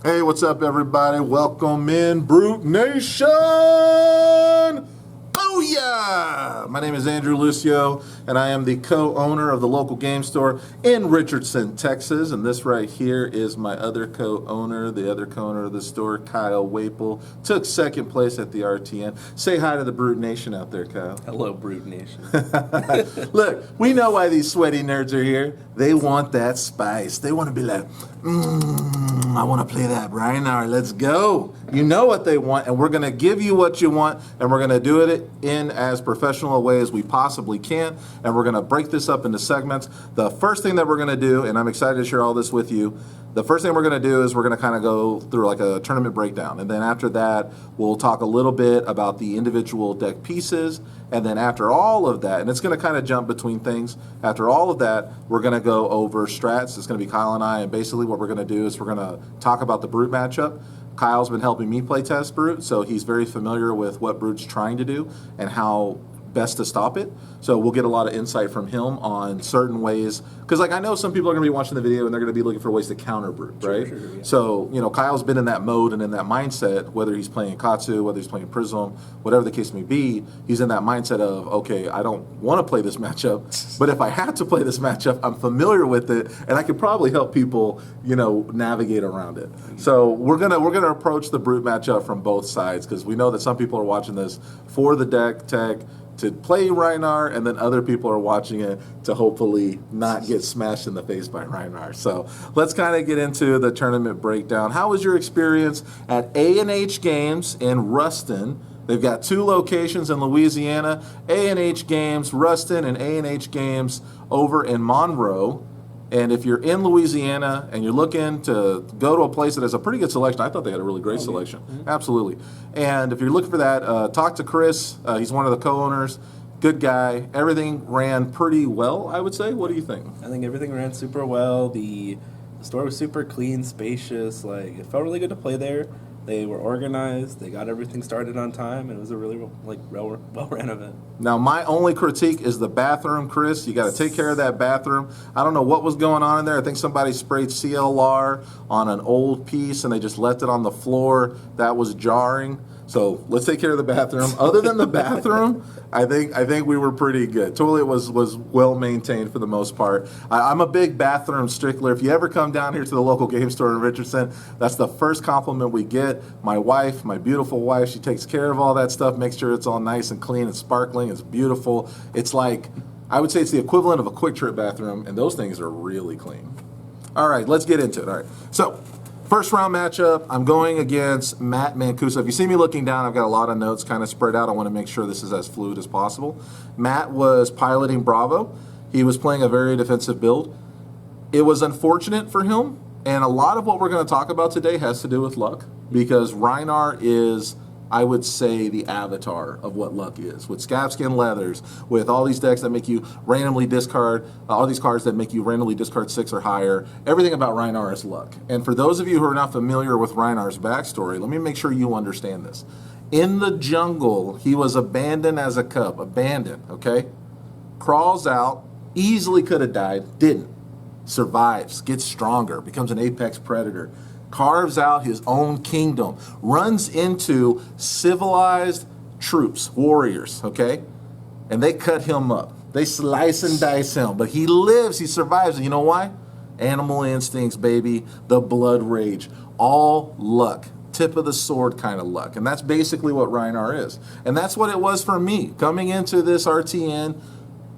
Hey, what's up, everybody? Welcome in, Brute Nation! Oh, yeah! My name is Andrew Lucio, and I am the co-owner of the local game store in Richardson, Texas. And this right here is my other co-owner, the other co-owner of the store, Kyle Waple. Took second place at the RTN. Say hi to the Brute Nation out there, Kyle. Hello, Brute Nation. Look, we know why these sweaty nerds are here. They want that spice. They want to be like, I want to play that Rhinar. Let's go. You know what they want, and we're going to give you what you want, and we're going to do it in as professional a way as we possibly can, and we're going to break this up into segments. The first thing that we're going to do, and I'm excited to share all this with you, the first thing we're going to do is we're going to kind of go through like a tournament breakdown, and then after that, we'll talk a little bit about the individual deck pieces, and then after all of that, and it's going to kind of jump between things, after all of that, we're going to go over strats. It's going to be Kyle and I, and basically what we're going to do is we're going to talk about the Brute matchup. Kyle's been helping me play test Brute, so he's very familiar with what Brute's trying to do and how best to stop it. So we'll get a lot of insight from him on certain ways, because like I know some people are going to be watching the video and they're going to be looking for ways to counter Brute, right? Sure, yeah. So, you know, Kyle's been in that mode and in that mindset, whether he's playing Katsu, whether he's playing Prism, whatever the case may be, he's in that mindset of, okay, I don't want to play this matchup, but if I had to play this matchup, I'm familiar with it and I could probably help people, you know, navigate around it. So we're gonna approach the Brute matchup from both sides, because we know that some people are watching this for the deck tech, to play Rhinar, and then other people are watching it to hopefully not get smashed in the face by Rhinar. So let's kind of get into the tournament breakdown. How was your experience at A&H Games in Ruston? They've got two locations in Louisiana, A&H Games Ruston and A&H Games over in Monroe. And if you're in Louisiana and you're looking to go to a place that has a pretty good selection, I thought they had a really great selection. Mm-hmm. Absolutely. And if you're looking for that, talk to Chris. He's one of the co-owners. Good guy. Everything ran pretty well, I would say. What do you think? I think everything ran super well. The store was super clean, spacious. Like, it felt really good to play there. They were organized. They got everything started on time, and it was a really well-ran event. Now, my only critique is the bathroom, Chris. You got to take care of that bathroom. I don't know what was going on in there. I think somebody sprayed CLR on an old piece, and they just left it on the floor. That was jarring. So let's take care of the bathroom. Other than the bathroom, I think we were pretty good. Toilet was well maintained for the most part. I'm a big bathroom stickler. If you ever come down here to the local game store in Richardson, that's the first compliment we get. My wife, my beautiful wife, she takes care of all that stuff, makes sure it's all nice and clean and sparkling. It's beautiful. It's like, I would say it's the equivalent of a Quick Trip bathroom, and those things are really clean. All right, let's get into it. All right, so first round matchup, I'm going against Matt Mancuso. If you see me looking down, I've got a lot of notes kind of spread out. I want to make sure this is as fluid as possible. Matt was piloting Bravo. He was playing a very defensive build. It was unfortunate for him, and a lot of what we're going to talk about today has to do with luck, because Rhinar is, I would say, the avatar of what luck is. With Scabskin Leathers, with all these decks that make you randomly discard, all these cards that make you randomly discard 6 or higher, everything about Rhinar is luck. And for those of you who are not familiar with Rhinar's backstory, let me make sure you understand this. In the jungle, he was abandoned as a cub, abandoned, okay? Crawls out, easily could have died, didn't. Survives, gets stronger, becomes an apex predator, carves out his own kingdom, runs into civilized troops, warriors, okay? And they cut him up. They slice and dice him, but he lives, he survives, and you know why? Animal instincts, baby, the blood rage, all luck, tip of the sword kind of luck. And that's basically what Rhinar is. And that's what it was for me. Coming into this RTN,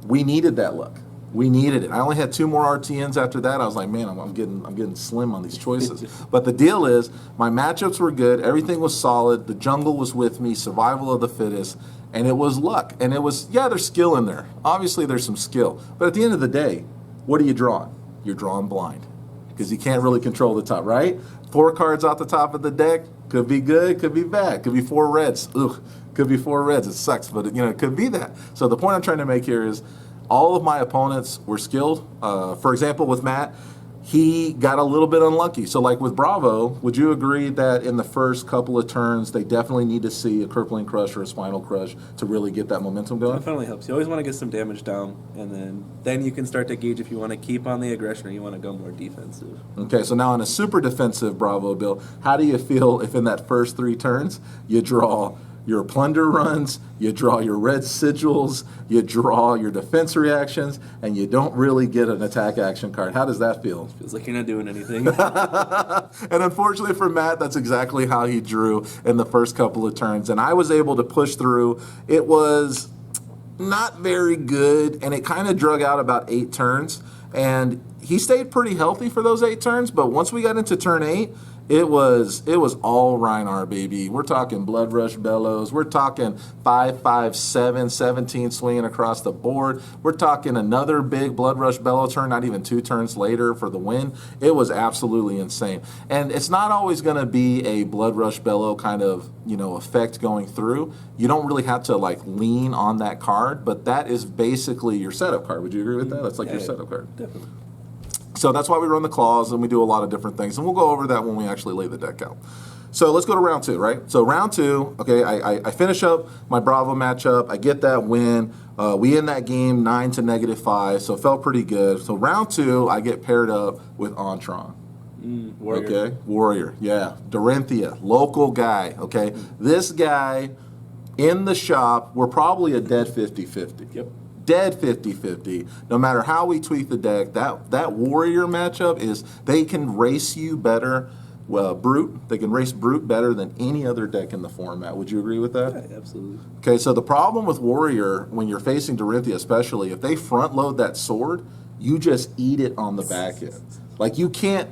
we needed that luck. We needed it. I only had 2 more RTNs after that. I was like, man, I'm getting slim on these choices. But the deal is, my matchups were good. Everything was solid. The jungle was with me. Survival of the fittest. And it was luck. And it was, yeah, there's skill in there. Obviously, there's some skill. But at the end of the day, what are you drawing? You're drawing blind, because you can't really control the top, right? 4 cards out the top of the deck. Could be good, could be bad. Could be 4 reds. Ugh, could be 4 reds. It sucks, but it could be that. So the point I'm trying to make here is, all of my opponents were skilled. For example, with Matt, he got a little bit unlucky. So like with Bravo, would you agree that in the first couple of turns, they definitely need to see a crippling crush or a spinal crush to really get that momentum going? Definitely helps. You always want to get some damage down, and then you can start to gauge if you want to keep on the aggression or you want to go more defensive. Okay, so now in a super defensive Bravo build, how do you feel if in that first 3 turns you draw your plunder runs, you draw your red sigils, you draw your defense reactions, and you don't really get an attack action card? How does that feel? Feels like you're not doing anything. And unfortunately for Matt, that's exactly how he drew in the first couple of turns. And I was able to push through. It was not very good, and it kind of drug out about 8 turns. And he stayed pretty healthy for those 8 turns, but once we got into turn 8, it was all Rhinar, baby. We're talking Blood Rush Bellows. We're talking 5-5-7, 17 swinging across the board. We're talking another big Blood Rush Bellow turn, not even 2 turns later for the win. It was absolutely insane. And it's not always going to be a Blood Rush Bellow kind of, effect going through. You don't really have to lean on that card, but that is basically your setup card. Would you agree with that? That's your setup card. Definitely. So that's why we run the claws, and we do a lot of different things. And we'll go over that when we actually lay the deck out. So let's go to round 2, right? So round 2, okay, I finish up my Bravo matchup. I get that win. We end that game 9 to -5, so it felt pretty good. So round 2, I get paired up with Ontron. Warrior. Okay, Warrior, yeah. Dorinthia, local guy, okay? This guy in the shop, we're probably a dead 50-50. Yep. Dead 50-50. No matter how we tweak the deck, that Warrior matchup is, they can race you better. Well, Brute, they can race Brute better than any other deck in the format. Would you agree with that? Yeah, absolutely. Okay, so the problem with Warrior, when you're facing Dorinthia especially, if they front load that sword, you just eat it on the back end. Like you can't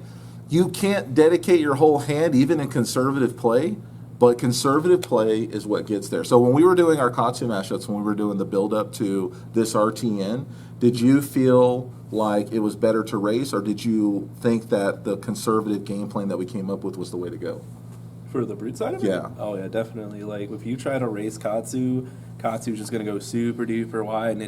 dedicate your whole hand even in conservative play. But conservative play is what gets there. So when we were doing our Katsu matchups, when we were doing the build-up to this RTN, did you feel like it was better to race, or did you think that the conservative game plan that we came up with was the way to go? For the Brute side of it? Yeah. Oh, yeah, definitely. Like, if you try to race Katsu's just going to go super duper wide, and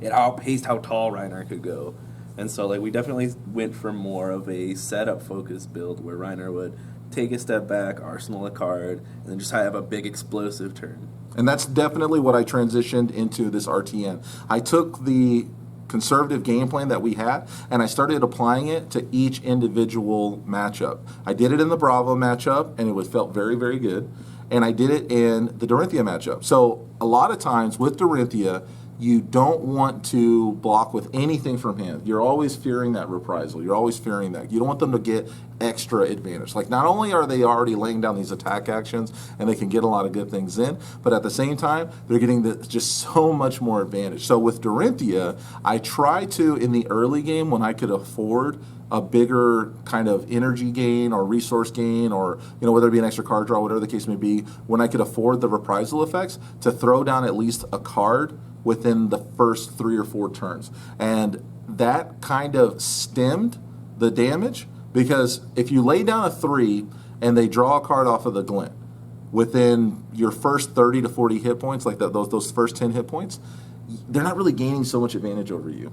it outpaced how tall Rhinar could go. And so, we definitely went for more of a setup-focused build where Rhinar would take a step back, arsenal a card, and then just have a big explosive turn. And that's definitely what I transitioned into this RTN. I took the conservative game plan that we had, and I started applying it to each individual matchup. I did it in the Bravo matchup, and it felt very, very good. And I did it in the Dorinthia matchup. So a lot of times with Dorinthia, you don't want to block with anything from hand. You're always fearing that reprisal. You're always fearing that. You don't want them to get extra advantage. Not only are they already laying down these attack actions and they can get a lot of good things in, but at the same time, they're getting just so much more advantage. So with Dorinthia, I try to, in the early game when I could afford a bigger kind of energy gain or resource gain, or whether it be an extra card draw, whatever the case may be, when I could afford the reprisal effects, to throw down at least a card within the first 3 or 4 turns. And that kind of stemmed the damage, because if you lay down a 3 and they draw a card off of the glint within your first 30 to 40 hit points, those first 10 hit points, they're not really gaining so much advantage over you.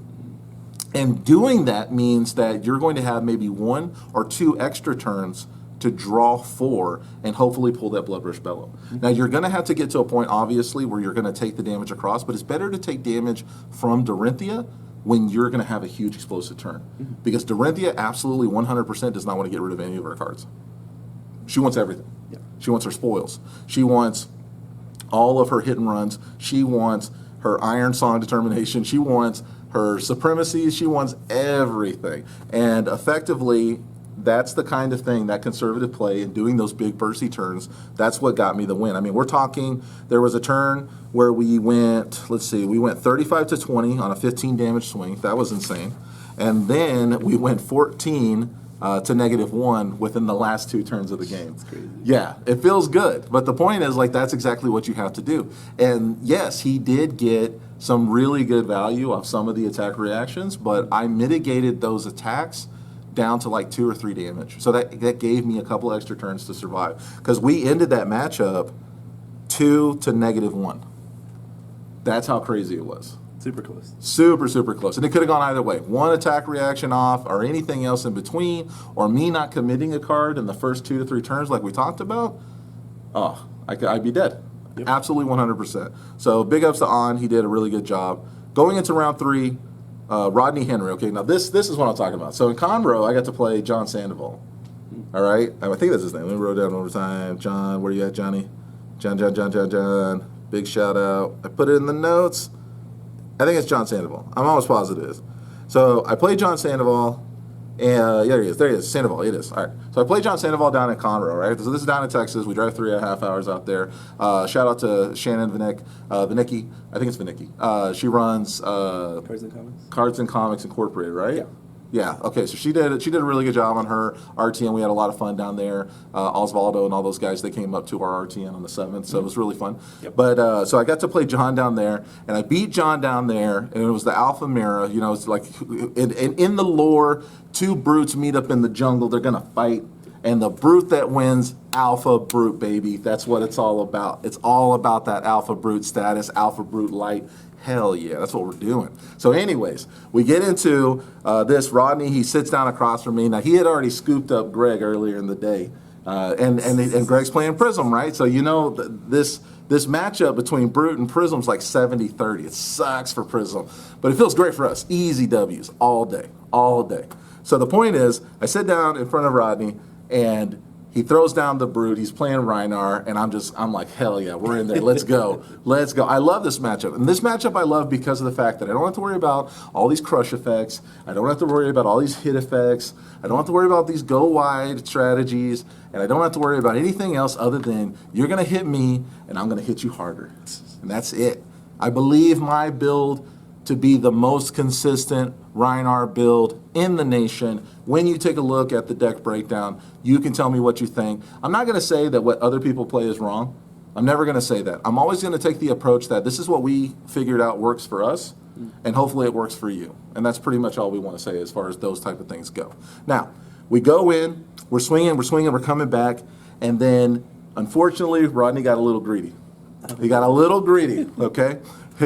And doing that means that you're going to have maybe 1 or 2 extra turns to draw 4 and hopefully pull that Blood Rush Bellow. Now, you're going to have to get to a point, obviously, where you're going to take the damage across, but it's better to take damage from Dorinthia when you're going to have a huge explosive turn. Because Dorinthia absolutely 100% does not want to get rid of any of her cards. She wants everything. Yeah. She wants her spoils. She wants all of her hit and runs. She wants her Iron Song determination. She wants her supremacy. She wants everything. And effectively, that's the kind of thing, that conservative play and doing those big bursty turns, that's what got me the win. I mean, we're talking, there was a turn where we went, we went 35 to 20 on a 15 damage swing. That was insane. And then we went 14 to -1 within the last 2 turns of the game. That's crazy. Yeah, it feels good. But the point is, that's exactly what you have to do. And yes, he did get some really good value off some of the attack reactions, but I mitigated those attacks down to 2 or 3 damage. So that gave me a couple extra turns to survive. Because we ended that matchup 2 to -1. That's how crazy it was. Super close. Super, super close. And it could have gone either way. One attack reaction off or anything else in between, or me not committing a card in the first 2 to 3 turns like we talked about, I'd be dead. Yep. Absolutely 100%. So big ups to On. He did a really good job. Going into round 3, Rodney Henry. Okay, now this is what I'm talking about. So in Conroe, I got to play John Sandoval. All right? I think that's his name. Let me wrote it down over time. John, where you at, Johnny? John. Big shout out. I put it in the notes. I think it's John Sandoval. I'm almost positive it is. So I played John Sandoval. And there he is. Sandoval, it is. All right. So I played John Sandoval down in Conroe, right? So this is down in Texas. We drive 3.5 hours out there. Shout out to Shannon Vinicki. I think it's Vinicki. She runs Cards and Comics Incorporated, right? Yeah. Yeah. Okay. So she did a really good job on her RTN. We had a lot of fun down there. Osvaldo and all those guys, they came up to our RTN on the 7th, so it was really fun. Yep. But so I got to play John down there, and I beat John down there, and it was the Alpha Mirror. You know, it's like in the lore, 2 brutes meet up in the jungle. They're gonna fight, and the brute that wins, Alpha Brute, baby. That's what it's all about. It's all about that Alpha Brute status, Alpha Brute light. Hell yeah, that's what we're doing. So anyways, we get into this. Rodney, he sits down across from me. Now, he had already scooped up Greg earlier in the day. And Greg's playing Prism, right? So you know this matchup between Brute and Prism's like 70-30. It sucks for Prism, but it feels great for us. Easy W's all day. So the point is, I sit down in front of Rodney, and he throws down the Brute. He's playing Rhinar, and I'm like, hell yeah, we're in there. Let's go. I love this matchup. And this matchup I love because of the fact that I don't have to worry about all these crush effects. I don't have to worry about all these hit effects. I don't have to worry about these go wide strategies. And I don't have to worry about anything else other than you're going to hit me, and I'm going to hit you harder. And that's it. I believe my build to be the most consistent Rhinar build in the nation. When you take a look at the deck breakdown, you can tell me what you think. I'm not going to say that what other people play is wrong. I'm never going to say that. I'm always going to take the approach that this is what we figured out works for us, and hopefully it works for you. And that's pretty much all we want to say as far as those type of things go. Now, we go in, we're swinging, we're coming back, and then, unfortunately, Rodney got a little greedy. He got a little greedy, okay?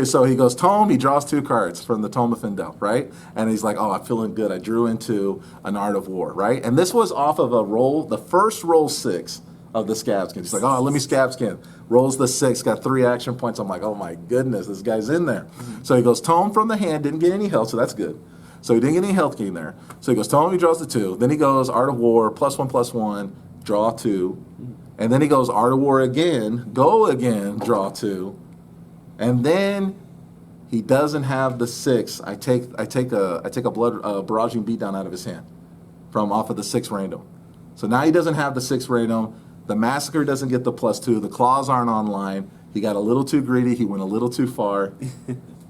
So he goes Tome, he draws 2 cards from the Tome of Findel, right? And he's like, oh, I'm feeling good. I drew into an Art of War, right? And this was off of a roll, the first roll 6 of the Scab Skin. He's like, oh, let me Scab Skin. Rolls the 6, got 3 action points. I'm like, oh my goodness, this guy's in there. So he goes Tome from the hand, didn't get any health, so that's good. So he didn't get any health gain there. So he goes Tome, he draws the 2. Then he goes Art of War, +1/+1, draw 2. And then he goes Art of War again, go again, draw 2. And then he doesn't have the 6. I take a blood barraging beatdown out of his hand from off of the 6 random. So now he doesn't have the 6 random. The Massacre doesn't get the +2. The claws aren't online. He got a little too greedy. He went a little too far.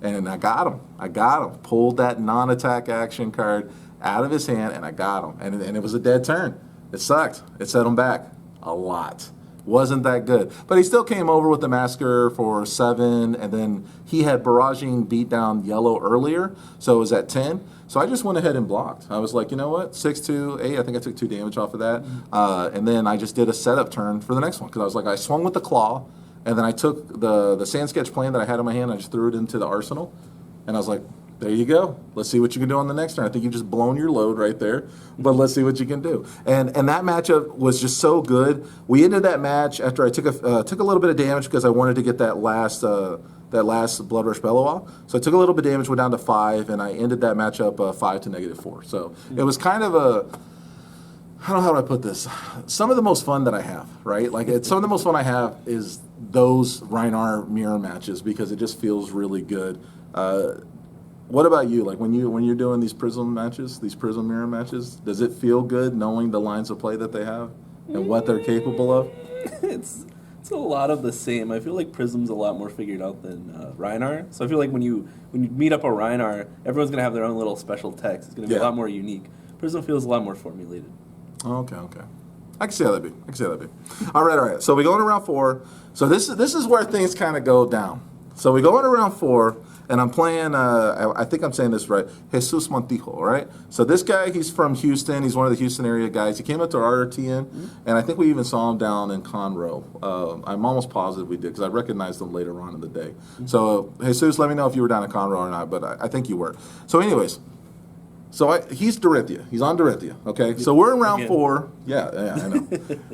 And I got him. Pulled that non-attack action card out of his hand, and I got him. And it was a dead turn. It sucked. It set him back a lot. Wasn't that good. But he still came over with the Massacre for 7, and then he had barraging beatdown yellow earlier, so it was at 10. So I just went ahead and blocked. I was like, you know what, 6-2-8, I think I took 2 damage off of that. And then I just did a setup turn for the next one, because I was like, I swung with the Claw, and then I took the Sand Sketch Plan that I had in my hand, I just threw it into the arsenal, and I was like, there you go. Let's see what you can do on the next turn. I think you've just blown your load right there, but let's see what you can do. And that matchup was just so good. We ended that match after I took a little bit of damage because I wanted to get that last Blood Rush Bellowa. So I took a little bit of damage, went down to 5, and I ended that matchup 5 to -4. So it was kind of I don't know how do I put this. Some of the most fun that I have, right? Like some of the most fun I have is those Rhinar mirror matches because it just feels really good. What about you? Like when you're doing these Prism matches, these Prism mirror matches, does it feel good knowing the lines of play that they have and what they're capable of? It's a lot of the same. I feel like Prism's a lot more figured out than Rhinar. So I feel like when you meet up a Rhinar, everyone's gonna have their own little special text. It's gonna be a lot more unique. Prism feels a lot more formulated. Okay. I can see how that be. All right. So we go into round 4. So this is where things kind of go down. So we go into round 4. And I'm playing, I think I'm saying this right, Jesus Montijo, right? So this guy, he's from Houston. He's one of the Houston area guys. He came up to our RTN, and I think we even saw him down in Conroe. I'm almost positive we did, because I recognized him later on in the day. So, Jesus, let me know if you were down in Conroe or not, but I think you were. So anyways, he's Dorinthia. He's on Dorinthia, okay? So we're in round 4. Yeah, I know.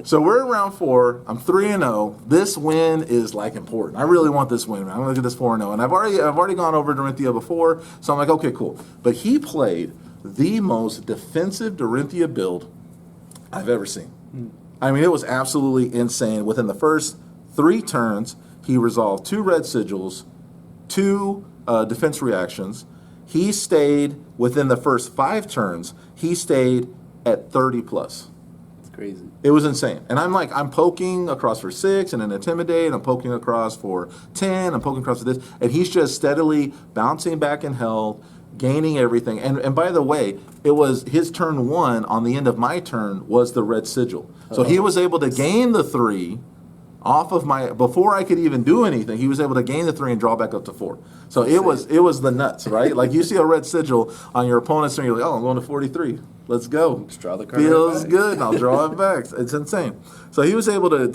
So we're in round 4. I'm 3-0. This win is like important. I really want this win, man. I'm gonna get this 4-0. And I've already gone over Dorinthia before, so I'm like, okay, cool. But he played the most defensive Dorinthia build I've ever seen. I mean, it was absolutely insane. Within the first 3 turns, he resolved 2 red sigils, 2 defense reactions. He stayed within the first 5 turns. He stayed at 30 plus. It's crazy. It was insane. And I'm poking across for 6 and then intimidate. I'm poking across for 10. I'm poking across for this. And he's just steadily bouncing back in health, gaining everything. And by the way, it was his turn 1 on the end of my turn was the red sigil. So he was able to gain the 3 off of before I could even do anything. He was able to gain the 3 and draw back up to 4. So it was the nuts, right? Like you see a red sigil on your opponent's turn, you're like, oh, I'm going to 43. Let's go. Just draw the card. Feels good, and I'll draw it back. It's insane. So he was able to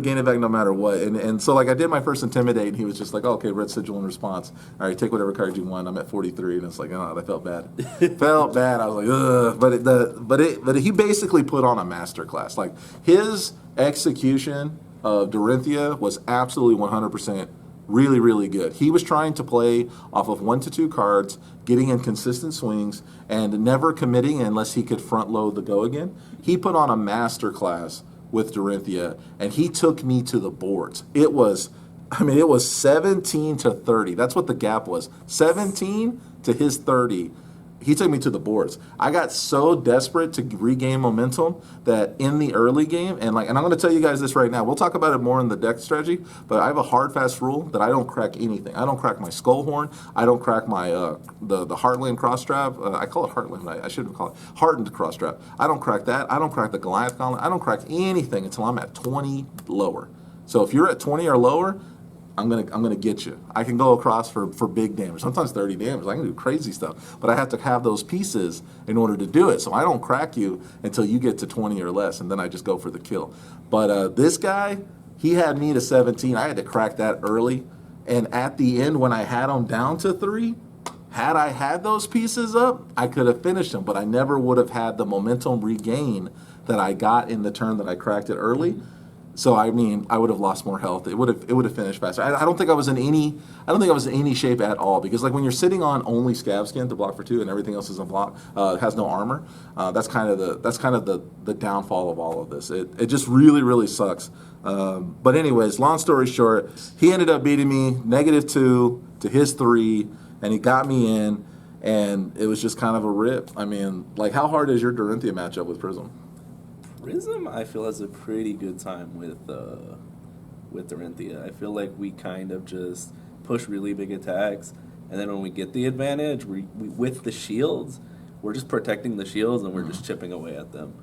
gain it back no matter what. And so I did my first intimidate, and he was just like, oh, okay, red sigil in response. All right, take whatever card you want. I'm at 43, and it's like, oh, that felt bad. Felt bad. I was like, ugh. But he basically put on a master class. Like his execution of Dorinthia was absolutely 100% really, really good. He was trying to play off of 1 to 2 cards, getting in consistent swings, and never committing unless he could front load the go again. He put on a master class with Dorinthia, and he took me to the boards. It was 17 to 30. That's what the gap was. 17 to his 30. He took me to the boards. I got so desperate to regain momentum that in the early game, and I'm going to tell you guys this right now. We'll talk about it more in the deck strategy, but I have a hard, fast rule that I don't crack anything. I don't crack my skull horn. I don't crack my the Heartland cross strap. I call it Heartland. I shouldn't call it Hardened cross strap. I don't crack that. I don't crack the Goliath collar. I don't crack anything until I'm at 20 lower. So if you're at 20 or lower, I'm gonna get you. I can go across for big damage, sometimes 30 damage. I can do crazy stuff, but I have to have those pieces in order to do it. So I don't crack you until you get to 20 or less, and then I just go for the kill. But this guy, he had me to 17. I had to crack that early, and at the end when I had him down to 3, had I had those pieces up, I could have finished him, but I never would have had the momentum regain that I got in the turn that I cracked it early. So I would have lost more health. It would have finished faster. I don't think I was in any shape at all, because when you're sitting on only scab skin to block for 2 and everything else is a block, has no armor. That's kind of the downfall of all of this. It just really sucks. But anyways, long story short, he ended up beating me -2 to his 3, and he got me in, and it was just kind of a rip. How hard is your Dorinthia matchup with Prism? Prism, I feel, has a pretty good time with Dorinthia. I feel like we kind of just push really big attacks, and then when we get the advantage, we with the shields, we're just protecting the shields, and we're just chipping away at them.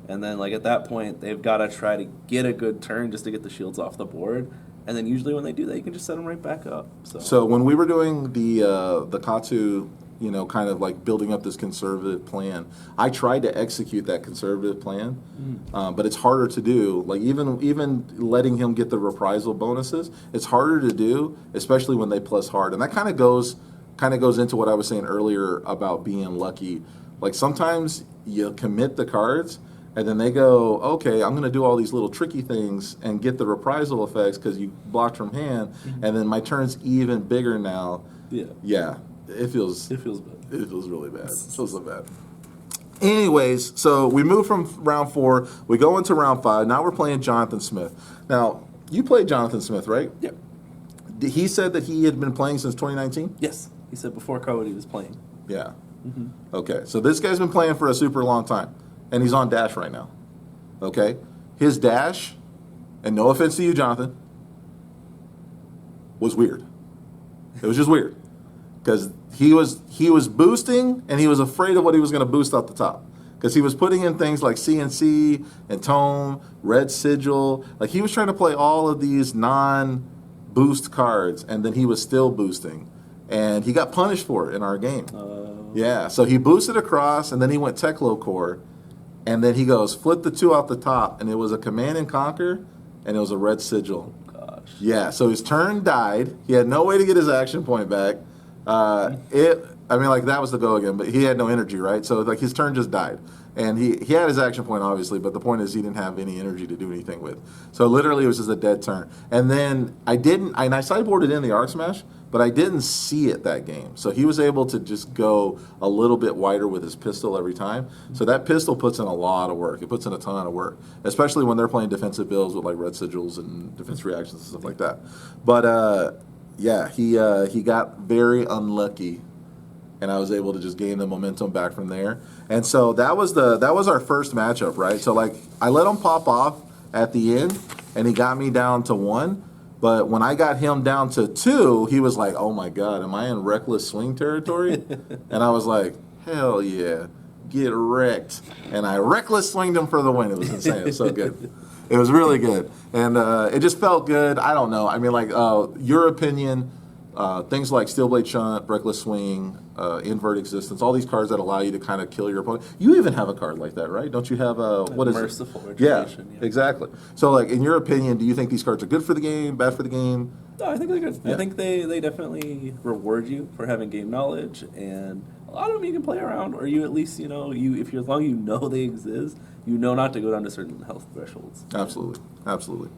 And then at that point, they've got to try to get a good turn just to get the shields off the board. And then usually when they do that, you can just set them right back up. So when we were doing the Katu, kind of building up this conservative plan, I tried to execute that conservative plan, but it's harder to do. Even letting him get the reprisal bonuses, it's harder to do, especially when they plus hard. And that kind of goes into what I was saying earlier about being lucky. Sometimes you commit the cards, and then they go, okay, I'm going to do all these little tricky things and get the reprisal effects because you blocked from hand, and then my turn's even bigger now. Yeah. It feels bad. It feels really bad. It feels so bad. Anyways, so we move from round 4. We go into round 5. Now we're playing Jonathan Smith. Now, you played Jonathan Smith, right? Yep. He said that he had been playing since 2019? Yes. He said before COVID he was playing. Yeah. Okay, so this guy's been playing for a super long time, and he's on Dash right now. Okay? His Dash, and no offense to you, Jonathan, was weird. It was just weird. Because he was boosting, and he was afraid of what he was going to boost out the top. Because he was putting in things like CNC and Tome, Red Sigil. He was trying to play all of these non-boost cards, and then he was still boosting. and he got punished for it in our game. Oh. Yeah, so he boosted across, and then he went Teklo core, and then he goes, flip the 2 off the top, and it was a Command and Conquer, and it was a red sigil. Gosh. Yeah, so his turn died. He had no way to get his action point back. That was the go again, but he had no energy, right? So, like, his turn just died. And he had his action point, obviously, but the point is he didn't have any energy to do anything with. So, literally, it was just a dead turn. And then I sideboarded in the Arc Smash, but I didn't see it that game. So, he was able to just go a little bit wider with his pistol every time. So, that pistol puts in a lot of work. It puts in a ton of work, especially when they're playing defensive builds with, like, red sigils and defense reactions and stuff like that. But, he got very unlucky, and I was able to just gain the momentum back from there. And so that was our first matchup, right? So, like, I let him pop off at the end, and he got me down to 1. But when I got him down to 2, he was like, oh my God, am I in reckless swing territory? And I was like, hell yeah, get wrecked. And I reckless swinged him for the win. It was insane. It was so good. It was really good. And it just felt good. I don't know. I mean, like, your opinion, things like Steel Blade Shunt, Reckless Swing, Invert Existence, all these cards that allow you to kind of kill your opponent. You even have a card like that, right? Don't you have what is it? Merciful Retribution. Yeah, exactly. So, like, in your opinion, do you think these cards are good for the game, bad for the game? No, I think they're good. Yeah. I think they definitely reward you for having game knowledge, and a lot of them you can play around, or you at least, as long as you know they exist, you know not to go down to certain health thresholds. Absolutely. Absolutely.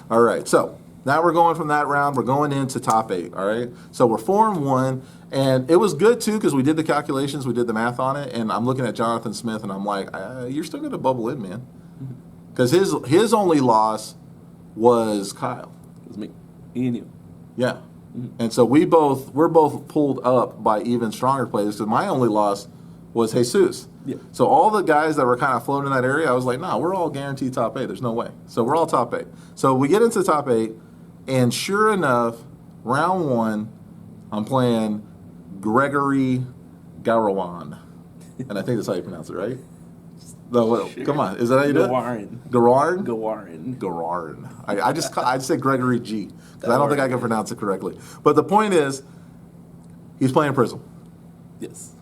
All right, so now we're going from that round, we're going into top 8, all right? So we're 4-1, and it was good, too, because we did the calculations, we did the math on it, and I'm looking at Jonathan Smith, and I'm like, you're still going to bubble in, man. Because his only loss was Kyle. It was me. Me and you. Yeah. And so we're both pulled up by even stronger players, because my only loss was Jesus. Yeah. So all the guys that were kind of floating in that area, I was like, nah, we're all guaranteed top 8. There's no way. So we're all top 8. So we get into top 8, and sure enough, round 1, I'm playing Gregory Garawan. And I think that's how you pronounce it, right? No, Sure. Come on. Is that how you do it? Gawarin. Gawarin. I'd say Gregory G, because I don't think I can pronounce it correctly. But the point is, he's playing Prism. Yes.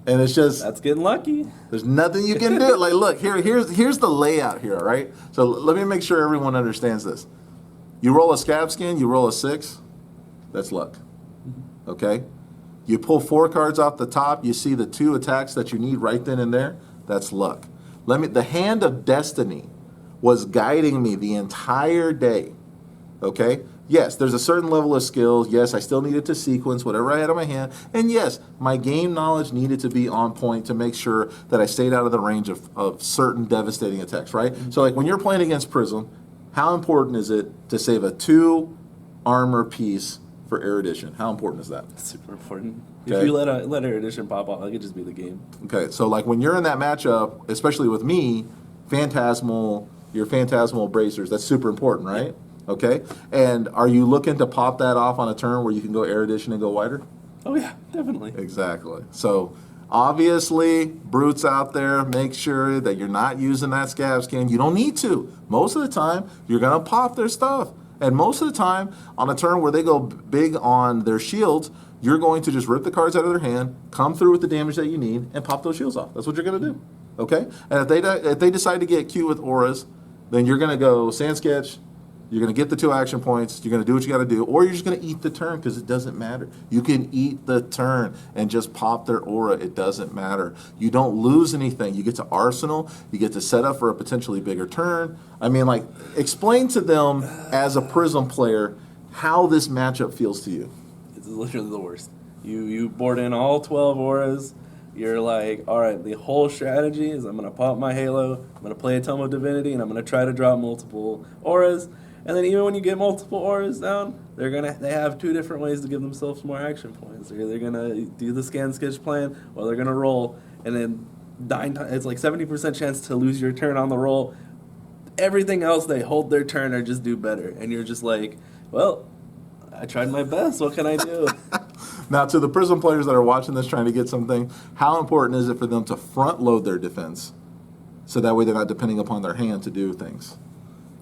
And it's just, That's getting lucky. there's nothing you can do. Like, look, here's the layout here, all right? So let me make sure everyone understands this. You roll a Scab Skin, you roll a 6, that's luck. Okay? You pull 4 cards off the top, you see the 2 attacks that you need right then and there, that's luck. The Hand of Destiny was guiding me the entire day. Okay? Yes, there's a certain level of skills. Yes, I still needed to sequence whatever I had on my hand. And yes, my game knowledge needed to be on point to make sure that I stayed out of the range of certain devastating attacks, right? So, like, when you're playing against Prism, how important is it to save a 2 armor piece for Erudition? How important is that? Super important. Okay. If you let Erudition pop off, that could just be the game. Okay, so, like, when you're in that matchup, especially with me, your Phantasmal Bracers, that's super important, right? Okay, and are you looking to pop that off on a turn where you can go Erudition and go wider? Oh yeah, definitely. Exactly. So obviously, brutes out there, make sure that you're not using that Scab Skin. You don't need to. Most of the time, you're going to pop their stuff. And most of the time, on a turn where they go big on their shields, you're going to just rip the cards out of their hand, come through with the damage that you need, and pop those shields off. That's what you're going to do. Okay? And if they decide to get cute with auras, then you're going to go Sand Sketch. You're going to get the 2 action points. You're going to do what you got to do. Or you're just going to eat the turn, because it doesn't matter. You can eat the turn and just pop their aura. It doesn't matter. You don't lose anything. You get to Arsenal. You get to set up for a potentially bigger turn. I mean, like, explain to them as a Prism player how this matchup feels to you. It's literally the worst. You board in all 12 auras. You're like, all right, the whole strategy is I'm going to pop my Halo, I'm going to play a Tome of Divinity, and I'm going to try to drop multiple auras. And then even when you get multiple auras down, they have 2 different ways to give themselves more action points. They're either gonna do the scan sketch plan, or they're gonna roll, and then it's like 70% chance to lose your turn on the roll. Everything else, they hold their turn or just do better, and you're just like, well, I tried my best. What can I do? Now, to the Prism players that are watching this trying to get something, how important is it for them to front load their defense so that way they're not depending upon their hand to do things?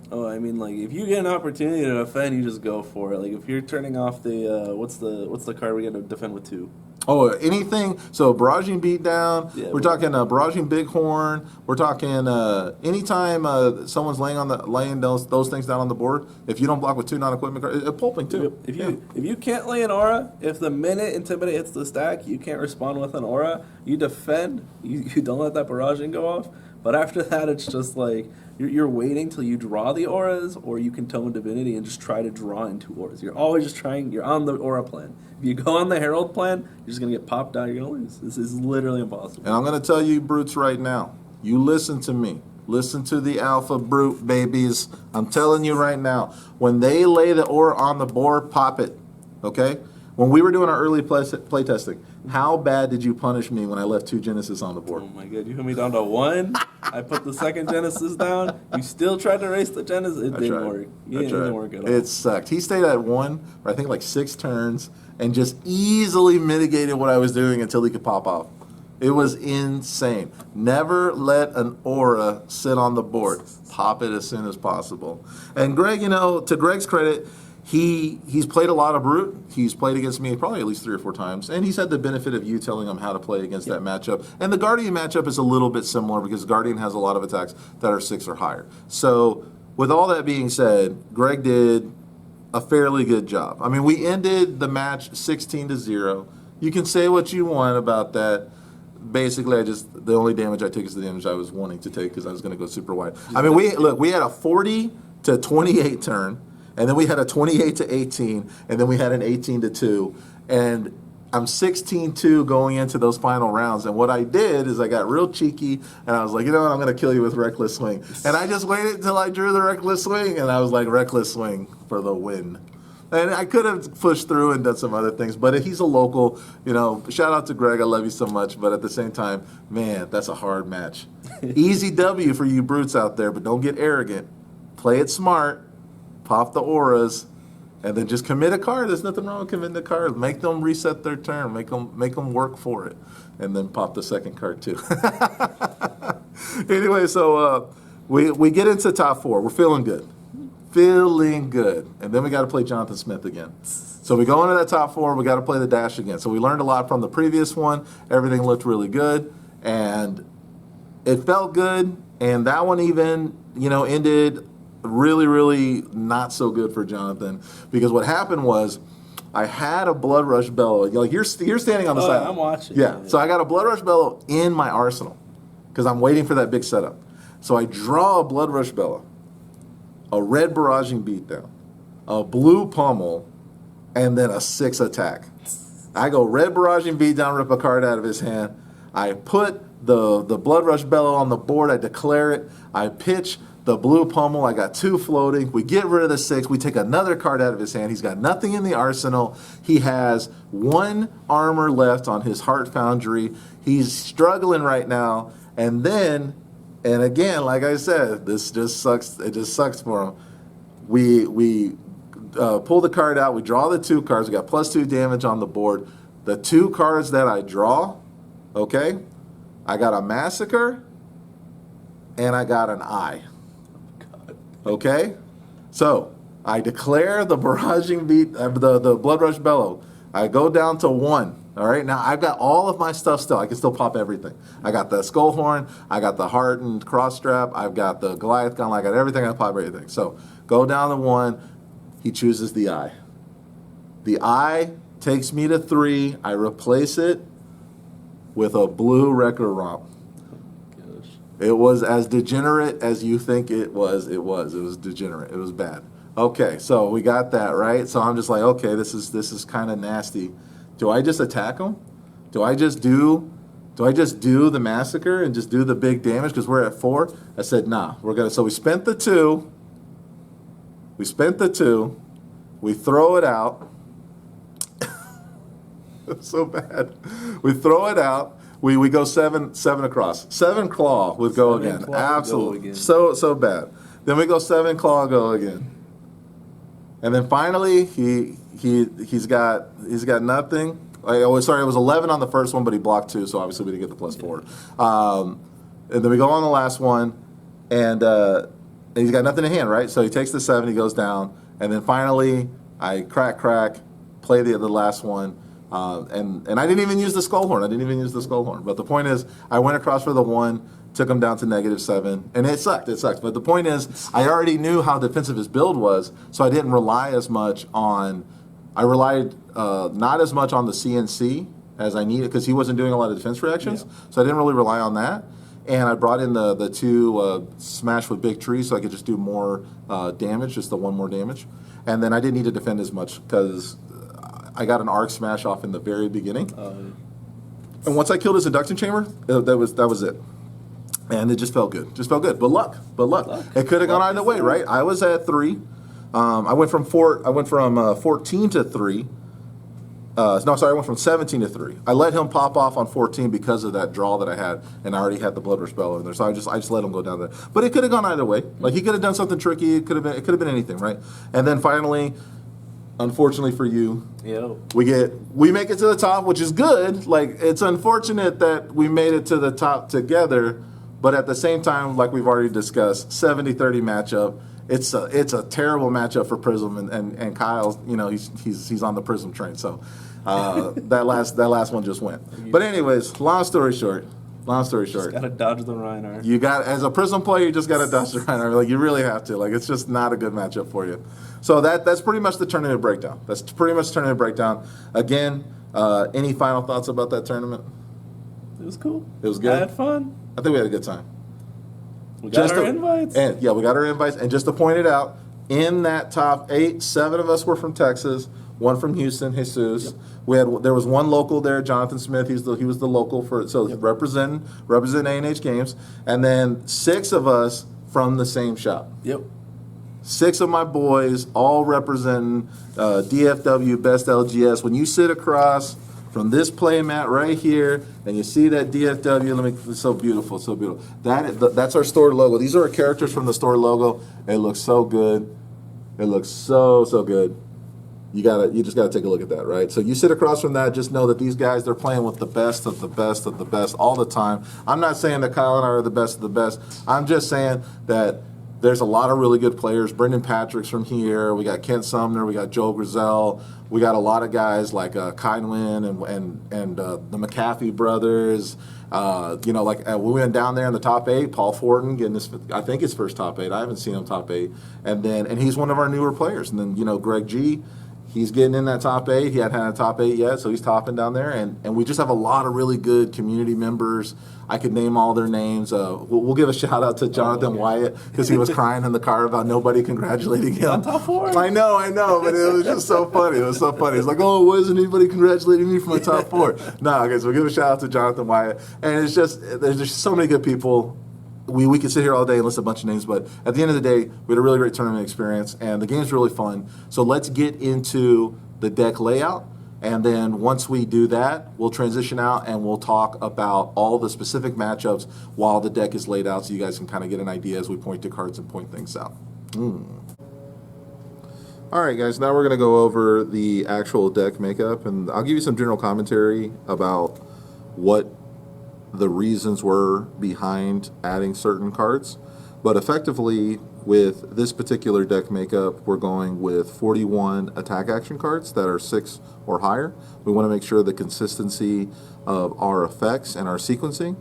Oh, I mean, like if you get an opportunity to defend, you just go for it. Like if you're turning off the what's the card we got to defend with 2? Oh, anything. So barraging beatdown. Yeah, we're talking barraging bighorn. We're talking anytime someone's laying those things down on the board. If you don't block with 2 non-equipment cards, pulping too. If you can't lay an aura, if the minute Intimidate hits the stack, you can't respond with an aura. You defend. You don't let that barraging go off. But after that, it's just like you're waiting till you draw the auras, or you can tome Divinity and just try to draw into auras. You're always just trying. You're on the aura plan. If you go on the Herald plan, you're just gonna get popped out. You're gonna lose. This is literally impossible. And I'm gonna tell you, brutes, right now. You listen to me. Listen to the alpha brute babies. I'm telling you right now. When they lay the aura on the board, pop it. Okay. When we were doing our early play testing, how bad did you punish me when I left 2 Genesis on the board? Oh my god, you put me down to 1. I put the second Genesis down. You still tried to race the Genesis. It didn't work. It didn't work at all. It sucked. He stayed at 1 for I think like 6 turns and just easily mitigated what I was doing until he could pop off. It was insane. Never let an aura sit on the board. Pop it as soon as possible. And Greg, to Greg's credit, he's played a lot of brute. He's played against me probably at least 3 or 4 times, and he's had the benefit of you telling him how to play against that matchup. And the Guardian matchup is a little bit similar because Guardian has a lot of attacks that are 6 or higher. So with all that being said, Greg did a fairly good job. I mean, we ended the match 16-0. You can say what you want about that. Basically, the only damage I took is the damage I was wanting to take because I was going to go super wide. I mean, we had a 40-28 turn. And then we had a 28-18, and then we had an 18-2, and I'm 16-2 going into those final rounds. And what I did is I got real cheeky, and I was like, you know what, I'm going to kill you with Reckless Swing. And I just waited until I drew the Reckless Swing, and I was like, Reckless Swing for the win. And I could have pushed through and done some other things, but if he's a local, shout out to Greg, I love you so much, but at the same time, man, that's a hard match. Easy W for you brutes out there, but don't get arrogant. Play it smart. Pop the auras, and then just commit a card. There's nothing wrong with committing a card. Make them reset their turn. Make them work for it, and then pop the second card too. Anyway, so we get into top 4. We're feeling good, and then we got to play Jonathan Smith again. So we go into that top 4. We got to play the dash again. So we learned a lot from the previous one. Everything looked really good, and it felt good. And that one even ended really, really not so good for Jonathan, because what happened was I had a Blood Rush Bellow. Like you're standing on the side. I'm watching. Yeah. So I got a Blood Rush Bellow in my arsenal because I'm waiting for that big setup. So I draw a Blood Rush Bellow, a red Barraging Beatdown, a blue Pummel, and then a 6 attack. I go red Barraging Beatdown, rip a card out of his hand. I put the Blood Rush Bellow on the board. I declare it. I pitch the blue Pummel. I got 2 floating. We get rid of the 6. We take another card out of his hand. He's got nothing in the arsenal. He has 1 armor left on his Heart Foundry. He's struggling right now. And again, like I said, this just sucks. It just sucks for him. We pull the card out. We draw the 2 cards. We got +2 damage on the board. The 2 cards that I draw, okay, I got a Massacre and I got an Eye. Okay, so I declare the barraging the Blood Rush Bellow. I go down to 1. All right, now I've got all of my stuff still. I can still pop everything. I got the Skull Horn, I got the Heart and Cross Strap, I've got the Goliath Gun, I got everything. I pop everything. So go down to 1. He chooses the Eye. The Eye takes me to 3. I replace it with a blue Wrecker Romp. It was as degenerate as you think it was. It was degenerate. It was bad. Okay, so we got that, right? So I'm just like, okay, this is kind of nasty. Do I just attack him? Do I just do the Massacre and just do the big damage because we're at 4? I said, nah, so we spent the 2. We throw it out. It's so bad. We throw it out. We go 7 across. 7 claw with go again. Absolutely. So bad. Then we go 7 claw, go again. And then finally he's got nothing. It was 11 on the first one, but he blocked 2, so obviously we didn't get the +4. And then we go on the last one, and And he's got nothing in hand, right? So he takes the 7, he goes down, and then finally I crack, play the last one, and I didn't even use the skull horn. But the point is, I went across for the 1, took him down to -7, and it sucked. But the point is, I already knew how defensive his build was, so I didn't rely as much on. I relied not as much on the CNC as I needed because he wasn't doing a lot of defense reactions, so I didn't really rely on that. And I brought in the 2 smash with big trees so I could just do more damage, just the 1 more damage. And then I didn't need to defend as much because I got an arc smash off in the very beginning. And once I killed his induction chamber, that was it. And it just felt good. But luck. It could have gone either way, right? I was at 3. I went from 14 to 3. I went from 17 to 3. I let him pop off on 14 because of that draw that I had, and I already had the Blood Rush Bellow in there, so I just let him go down there. But it could have gone either way. Like he could have done something tricky. It could have been anything, right? And then finally, unfortunately for you, we make it to the top, which is good. Like it's unfortunate that we made it to the top together, but at the same time, like we've already discussed, 70-30 matchup. It's a terrible matchup for Prism and Kyle. You know he's on the Prism train, so. That last one just went. But anyways, long story short. Just gotta dodge the Rhinar. You got, as a Prism player, you just gotta dodge the Rhinar. Like you really have to. Like it's just not a good matchup for you. So that's pretty much the tournament breakdown. Again, any final thoughts about that tournament? It was cool. It was good. I had fun. I think we had a good time. We got our invites. And we got our invites. And just to point it out, in that top 8, 7 of us were from Texas. 1 from Houston, Jesus. Yep. There was 1 local there, Jonathan Smith. He was the local for it. So represent A&H Games, and then 6 of us from the same shop. Yep. 6 of my boys, all representing DFWBESTLGS. When you sit across from this play mat right here, and you see that DFW, it's so beautiful, so beautiful. That's our store logo. These are our characters from the store logo. It looks so good. It looks so good. You just gotta take a look at that, right? So you sit across from that, just know that these guys, they're playing with the best of the best of the best all the time. I'm not saying that Kyle and I are the best of the best. I'm just saying that there's a lot of really good players. Brendan Patrick's from here. We got Kent Sumner. We got Joe Grizel. We got a lot of guys like Kynwin and the McAfee brothers. We went down there in the top 8. Paul Fortin getting his first top 8. I haven't seen him top 8. And he's one of our newer players. And then Greg G. He's getting in that top 8. He hadn't had a top 8 yet, so he's topping down there. And we just have a lot of really good community members. I could name all their names. We'll give a shout out to Jonathan Wyatt because he was crying in the car about nobody congratulating him. Top 4. I know, but it was just so funny. It was so funny. It's like, oh, why isn't anybody congratulating me for my top 4? No, okay, so we'll give a shout out to Jonathan Wyatt. And there's just so many good people. We could sit here all day and list a bunch of names, but at the end of the day, we had a really great tournament experience, and the game's really fun. So let's get into the deck layout, and then once we do that, we'll transition out and we'll talk about all the specific matchups while the deck is laid out so you guys can kind of get an idea as we point to cards and point things out. All right, guys, now we're going to go over the actual deck makeup, and I'll give you some general commentary about what the reasons were behind adding certain cards. But effectively, with this particular deck makeup, we're going with 41 attack action cards that are 6 or higher. We want to make sure the consistency of our effects and our sequencing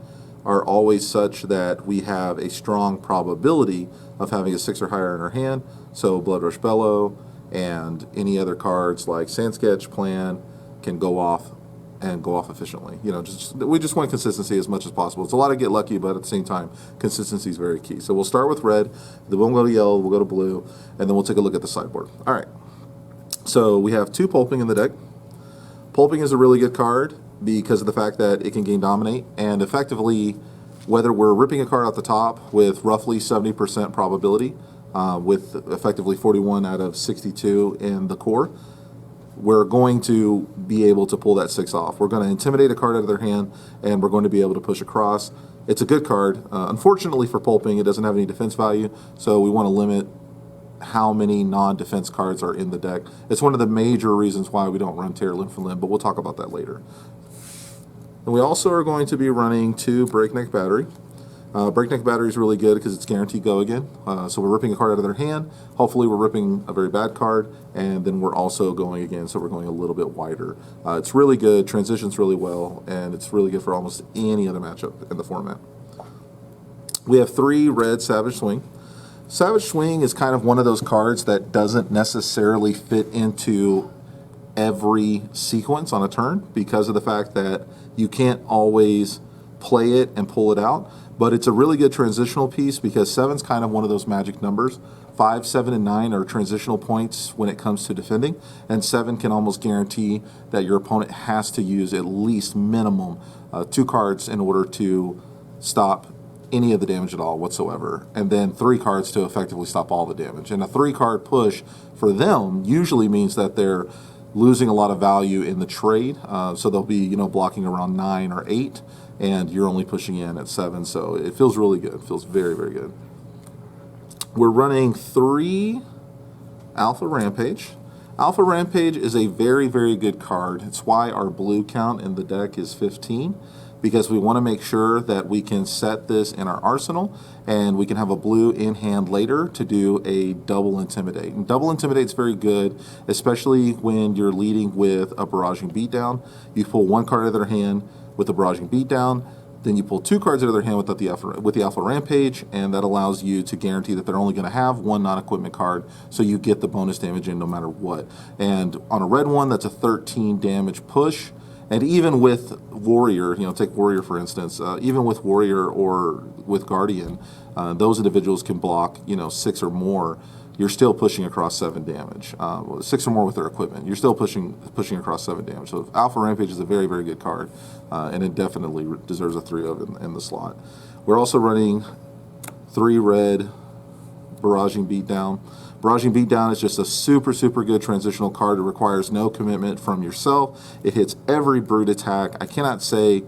are always such that we have a strong probability of having a 6 or higher in our hand. So Blood Rush Bellow and any other cards like Sand Sketch Plan can go off and go off efficiently. We just want consistency as much as possible. It's a lot of get lucky, but at the same time, consistency is very key. So we'll start with red, then we'll go to yellow, we'll go to blue, and then we'll take a look at the sideboard. All right. So we have 2 Pulping in the deck. Pulping is a really good card because of the fact that it can gain Dominate, and effectively, whether we're ripping a card out the top with roughly 70% probability, with effectively 41 out of 62 in the core, we're going to be able to pull that 6 off. We're going to intimidate a card out of their hand, and we're going to be able to push across. It's a good card. Unfortunately for Pulping, it doesn't have any defense value, so we want to limit how many non-defense cards are in the deck. It's one of the major reasons why we don't run Tear Limb from Limb, but we'll talk about that later. And we also are going to be running 2 Breakneck Battery. Breakneck Battery is really good because it's guaranteed go again. So we're ripping a card out of their hand. Hopefully we're ripping a very bad card, and then we're also going again, so we're going a little bit wider. It's really good, transitions really well, and it's really good for almost any other matchup in the format. We have 3 red Savage Swing. Savage Swing is kind of one of those cards that doesn't necessarily fit into every sequence on a turn because of the fact that you can't always play it and pull it out, but it's a really good transitional piece because 7's kind of one of those magic numbers. 5, 7, and 9 are transitional points when it comes to defending, and 7 can almost guarantee that your opponent has to use at least minimum 2 cards in order to stop any of the damage at all whatsoever, and then 3 cards to effectively stop all the damage. And a 3-card push for them usually means that they're losing a lot of value in the trade, so they'll be blocking around 9 or 8, and you're only pushing in at 7, so it feels really good. It feels very, very good. We're running 3 Alpha Rampage. Alpha Rampage is a very, very good card. It's why our blue count in the deck is 15, because we want to make sure that we can set this in our arsenal and we can have a blue in hand later to do a double Intimidate. And double Intimidate is very good, especially when you're leading with a Barraging Beatdown. You pull 1 card out of their hand with a Barraging Beatdown, then you pull 2 cards out of their hand with the Alpha Rampage, and that allows you to guarantee that they're only going to have 1 non-equipment card, so you get the bonus damage in no matter what. And on a red one, that's a 13 damage push. And even with Warrior, take Warrior for instance, even with Warrior or with Guardian, those individuals can block, 6 or more. You're still pushing across 7 damage. 6 or more with their equipment. You're still pushing across 7 damage. So Alpha Rampage is a very, very good card, and it definitely deserves a 3-of in the slot. We're also running 3 red Barraging Beatdown. Barraging Beatdown is just a super, super good transitional card. It requires no commitment from yourself. It hits every brute attack. I cannot say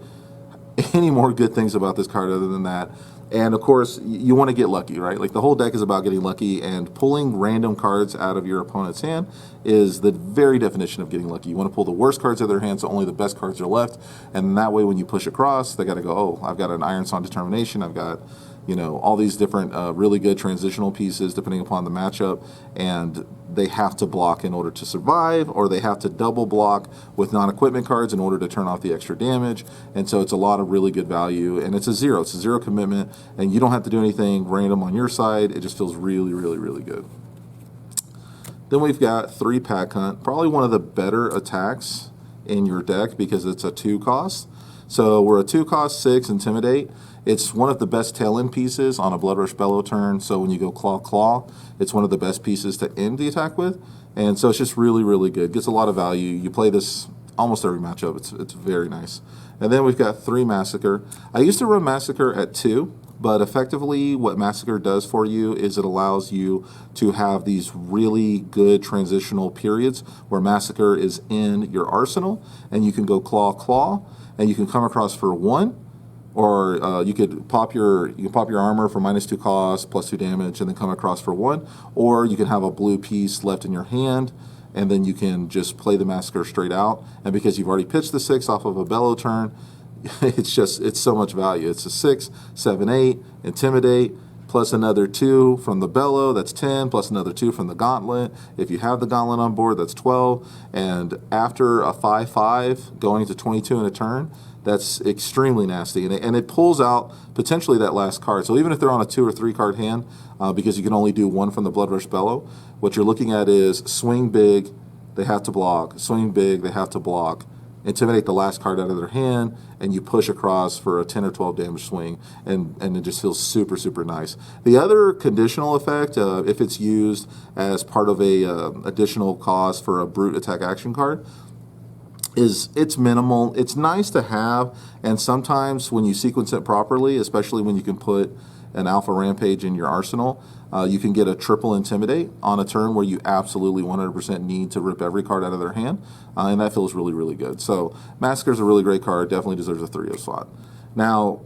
any more good things about this card other than that. And of course, you want to get lucky, right? Like the whole deck is about getting lucky, and pulling random cards out of your opponent's hand is the very definition of getting lucky. You want to pull the worst cards out of their hand so only the best cards are left. And that way when you push across, they got to go, oh, I've got an Iron Song Determination, I've got all these different really good transitional pieces depending upon the matchup, and they have to block in order to survive, or they have to double block with non-equipment cards in order to turn off the extra damage. And so it's a lot of really good value, and it's a 0 commitment, and you don't have to do anything random on your side. It just feels really, really, really good. Then we've got 3 Pack Hunt, probably one of the better attacks in your deck because it's a 2 cost. So we're a 2 cost 6 Intimidate. It's one of the best tail-end pieces on a Blood Rush Bellow turn, so when you go Claw, it's one of the best pieces to end the attack with, and so it's just really, really good. Gets a lot of value. You play this almost every matchup. It's very nice. And then we've got 3 Massacre. I used to run Massacre at 2, but effectively what Massacre does for you is it allows you to have these really good transitional periods where Massacre is in your arsenal, and you can go Claw, and you can come across for 1, or you could pop your armor for -2 cost, +2 damage, and then come across for 1. Or you can have a blue piece left in your hand, and then you can just play the Massacre straight out. And because you've already pitched the 6 off of a Bellow turn, it's so much value. It's a 6, 7, 8, Intimidate, plus another 2 from the Bellow, that's 10, plus another 2 from the Gauntlet. If you have the Gauntlet on board, that's 12. And after a 5/5 going to 22 in a turn, that's extremely nasty, and it pulls out potentially that last card. So even if they're on a 2 or 3 card hand, because you can only do 1 from the Blood Rush Bellow, what you're looking at is swing big, they have to block, swing big, they have to block, Intimidate the last card out of their hand, and you push across for a 10 or 12 damage swing, and it just feels super, super nice. The other conditional effect, if it's used as part of a additional cost for a brute attack action card, it's minimal. It's nice to have, and sometimes when you sequence it properly, especially when you can put an Alpha Rampage in your arsenal, you can get a triple Intimidate on a turn where you absolutely 100% need to rip every card out of their hand, and that feels really, really good. So Massacre is a really great card, definitely deserves a 3-of slot. Now,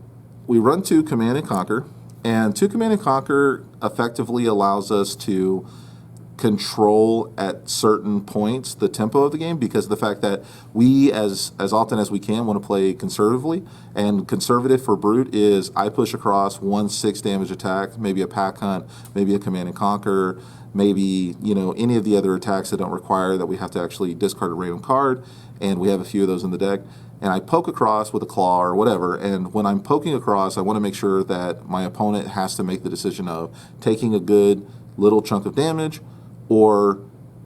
we run 2 Command and Conquer, and 2 Command and Conquer effectively allows us to control at certain points the tempo of the game, because of the fact that we, as often as we can, want to play conservatively. And conservative for Brute is I push across 1/6 damage attack, maybe a pack hunt, maybe a command and conquer, maybe, you know, any of the other attacks that don't require that we have to actually discard a random card, and we have a few of those in the deck. And I poke across with a claw or whatever, and when I'm poking across, I want to make sure that my opponent has to make the decision of taking a good little chunk of damage, or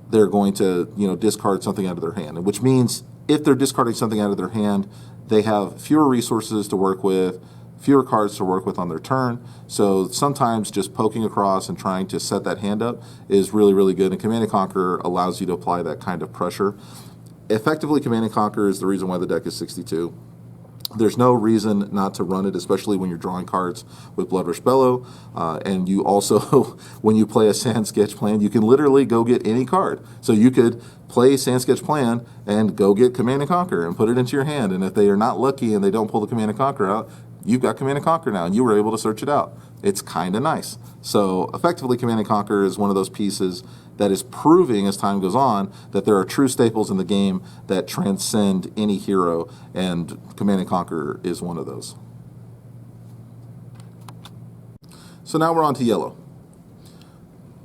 they're going to, you know, discard something out of their hand. Which means if they're discarding something out of their hand, they have fewer resources to work with, fewer cards to work with on their turn. So sometimes just poking across and trying to set that hand up is really, really good. And Command and Conquer allows you to apply that kind of pressure. Effectively, Command and Conquer is the reason why the deck is 62. There's no reason not to run it, especially when you're drawing cards with Blood Rush Bellow. And you also, when you play a Sand Sketch Plan, you can literally go get any card. So you could play Sand Sketch Plan and go get Command and Conquer and put it into your hand. And if they are not lucky and they don't pull the Command and Conquer out, you've got Command and Conquer now, and you were able to search it out. It's kind of nice. So effectively, Command and Conquer is one of those pieces that is proving as time goes on that there are true staples in the game that transcend any hero, and Command and Conquer is one of those. So now we're on to yellow.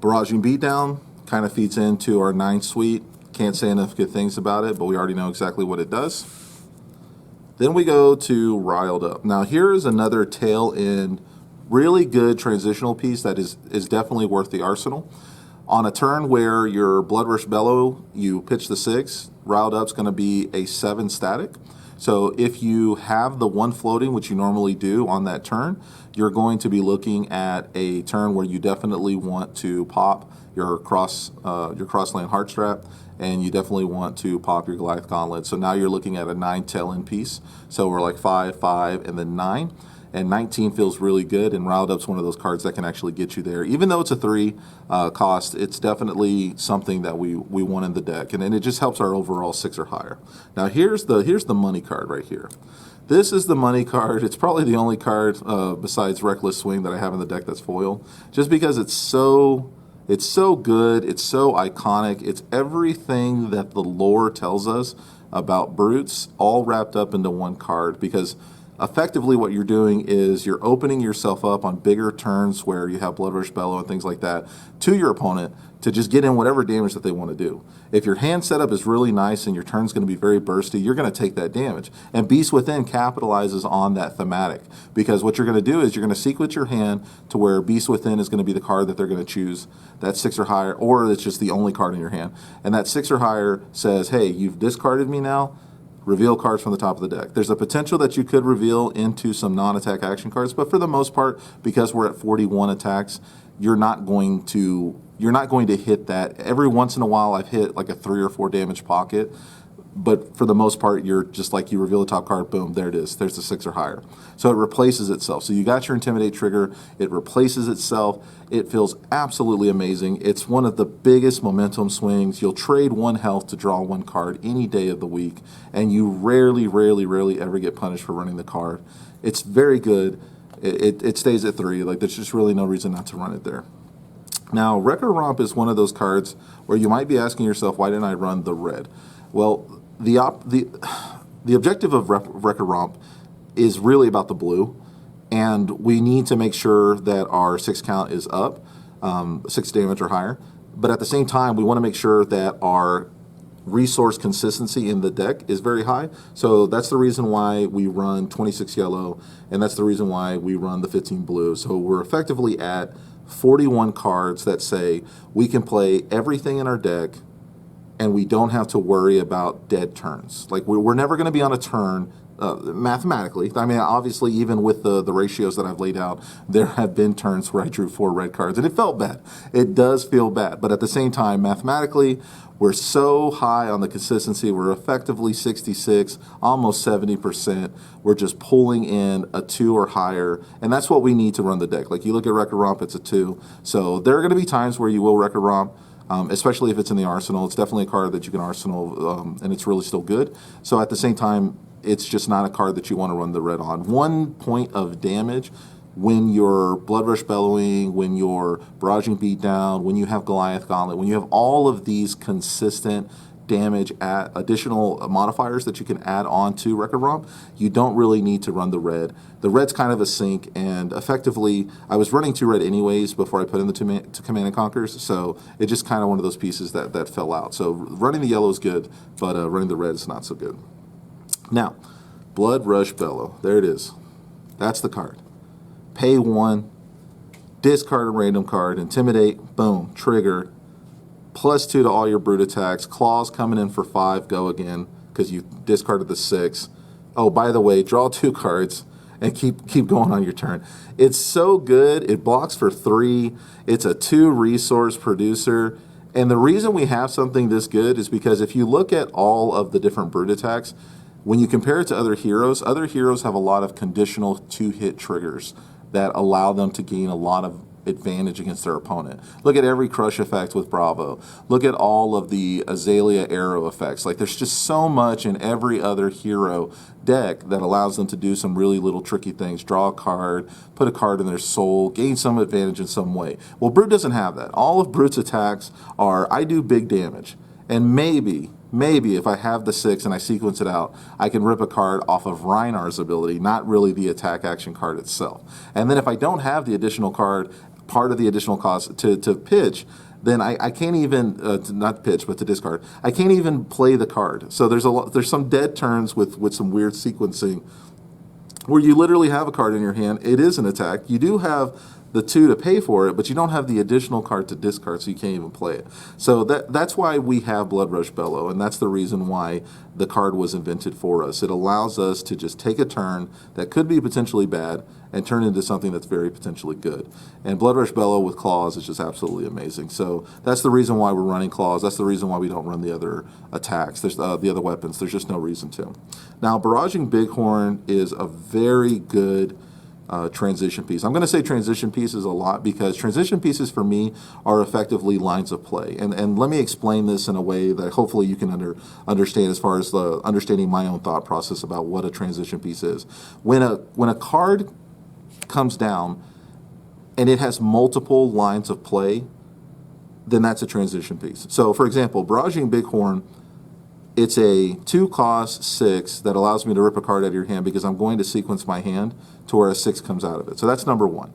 Barraging Beatdown kind of feeds into our 9 suite. Can't say enough good things about it, but we already know exactly what it does. Then we go to Riled Up. Now here is another tail end, really good transitional piece that is definitely worth the arsenal. On a turn where your Blood Rush Bellow, you pitch the 6, Riled Up's going to be a 7 static. So if you have the 1 floating, which you normally do on that turn, you're going to be looking at a turn where you definitely want to pop your crossland Heartstrap, and you definitely want to pop your Goliath Gauntlet. So now you're looking at a 9 tail end piece. So we're like 5, 5, and then 9. And 19 feels really good, and Riled Up's one of those cards that can actually get you there. Even though it's a 3 cost, it's definitely something that we want in the deck, and it just helps our overall 6 or higher. Now here's the money card right here. This is the money card. It's probably the only card besides Reckless Swing that I have in the deck that's foil, just because it's so good, it's so iconic, it's everything that the lore tells us about Brutes, all wrapped up into one card, because effectively what you're doing is you're opening yourself up on bigger turns where you have Blood Rush Bellow and things like that to your opponent to just get in whatever damage that they want to do. If your hand setup is really nice and your turn's going to be very bursty, you're going to take that damage. And Beast Within capitalizes on that thematic, because what you're going to do is you're going to sequence your hand to where Beast Within is going to be the card that they're going to choose, that's 6 or higher, or it's just the only card in your hand. And that 6 or higher says, hey, you've discarded me now, reveal cards from the top of the deck. There's a potential that you could reveal into some non-attack action cards, but for the most part, because we're at 41 attacks, you're not going to hit that. Every once in a while I've hit like a 3 or 4 damage pocket, but for the most part you're just like, you reveal the top card, boom, there it is. There's the 6 or higher. So it replaces itself. So you got your Intimidate trigger, it replaces itself. It feels absolutely amazing. It's one of the biggest momentum swings. You'll trade 1 health to draw 1 card any day of the week, and you rarely ever get punished for running the card. It's very good. It stays at 3. Like, there's just really no reason not to run it there. Now, Wrecker Romp is one of those cards where you might be asking yourself, why didn't I run the red? Well, the objective of Wrecker Romp is really about the blue, and we need to make sure that our 6 count is up, 6 damage or higher. But at the same time, we want to make sure that our resource consistency in the deck is very high. So that's the reason why we run 26 yellow, and that's the reason why we run the 15 blue. So we're effectively at 41 cards that say we can play everything in our deck and we don't have to worry about dead turns. Like, we're never going to be on a turn mathematically. I mean, obviously, even with the ratios that I've laid out, there have been turns where I drew 4 red cards, and it felt bad. It does feel bad, but at the same time, mathematically, we're so high on the consistency. We're effectively 66, almost 70%. We're just pulling in a 2 or higher, and that's what we need to run the deck. Like, you look at Wrecker Romp, it's a 2. So there are going to be times where you will Wrecker Romp, especially if it's in the arsenal. It's definitely a card that you can arsenal, and it's really still good. So at the same time, it's just not a card that you want to run the red on. 1 point of damage when you're Blood Rush Bellowing, when you're Barraging Beatdown, when you have Goliath Gauntlet, when you have all of these consistent damage additional modifiers that you can add on to Record Romp, you don't really need to run the red. The red's kind of a sink, and effectively, I was running 2 red anyways before I put in the two Command and Conquers, so it's just kind of one of those pieces that fell out. So running the yellow is good, but running the red is not so good. Now, Blood Rush Bellow, there it is. That's the card. Pay 1, discard a random card, intimidate, boom, trigger, +2 to all your brute attacks, claws coming in for 5, go again, because you discarded the 6. Oh, by the way, draw 2 cards and keep going on your turn. It's so good. It blocks for 3. It's a 2 resource producer. And the reason we have something this good is because if you look at all of the different brute attacks, when you compare it to other heroes have a lot of conditional 2-hit triggers that allow them to gain a lot of advantage against their opponent. Look at every crush effect with Bravo. Look at all of the Azalea arrow effects. Like, there's just so much in every other hero deck that allows them to do some really little tricky things. Draw a card, put a card in their soul, gain some advantage in some way. Well, Brute doesn't have that. All of Brute's attacks are, I do big damage, and maybe if I have the 6 and I sequence it out, I can rip a card off of Rhinar's ability, not really the attack action card itself. And then if I don't have the additional card, part of the additional cost to pitch, then I can't even, not pitch, but to discard, I can't even play the card. So there's some dead turns with some weird sequencing where you literally have a card in your hand. It is an attack. You do have the 2 to pay for it, but you don't have the additional card to discard, so you can't even play it. So that's why we have Blood Rush Bellow, and that's the reason why the card was invented for us. It allows us to just take a turn that could be potentially bad and turn it into something that's very potentially good. And Blood Rush Bellow with claws is just absolutely amazing. So that's the reason why we're running claws. That's the reason why we don't run the other attacks. There's the other weapons. There's just no reason to. Now, Barraging Bighorn is a very good transition piece. I'm going to say transition pieces a lot because transition pieces for me are effectively lines of play. And let me explain this in a way that hopefully you can understand as far as the understanding my own thought process about what a transition piece is. When a card comes down and it has multiple lines of play, then that's a transition piece. So for example, Barraging Bighorn, it's a 2-cost 6 that allows me to rip a card out of your hand because I'm going to sequence my hand to where a 6 comes out of it. So that's number 1.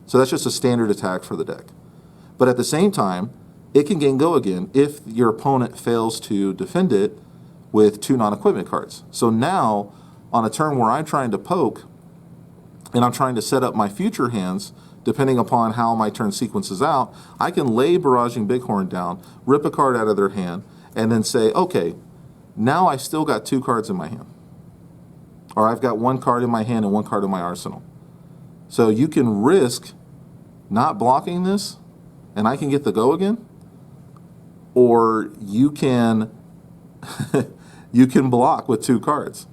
So that's just a standard attack for the deck. But at the same time, it can gain go again if your opponent fails to defend it with 2 non-equipment cards. So now, on a turn where I'm trying to poke and I'm trying to set up my future hands, depending upon how my turn sequences out, I can lay Barraging Bighorn down, rip a card out of their hand, and then say, okay, now I still got 2 cards in my hand. Or I've got 1 card in my hand and 1 card in my arsenal. So you can risk not blocking this, and I can get the go again. Or you can you can block with 2 cards.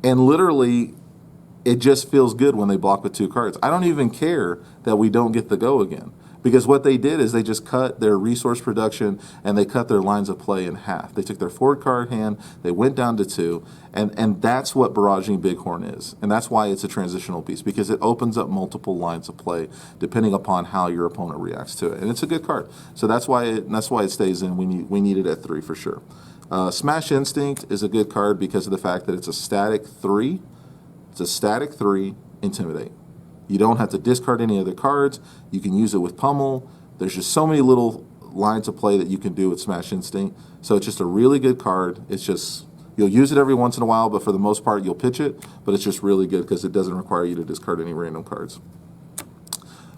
And literally, it just feels good when they block with 2 cards. I don't even care that we don't get the go again. Because what they did is they just cut their resource production and they cut their lines of play in half. They took their 4-card hand, they went down to 2, and that's what Barraging Bighorn is. And that's why it's a transitional piece, because it opens up multiple lines of play depending upon how your opponent reacts to it. And it's a good card. So that's why it stays in. We need it at 3 for sure. Smash Instinct is a good card because of the fact that it's a static 3. It's a static 3, Intimidate. You don't have to discard any other cards. You can use it with Pummel. There's just so many little lines of play that you can do with Smash Instinct. So it's just a really good card. It's just, you'll use it every once in a while, but for the most part, you'll pitch it. But it's just really good because it doesn't require you to discard any random cards.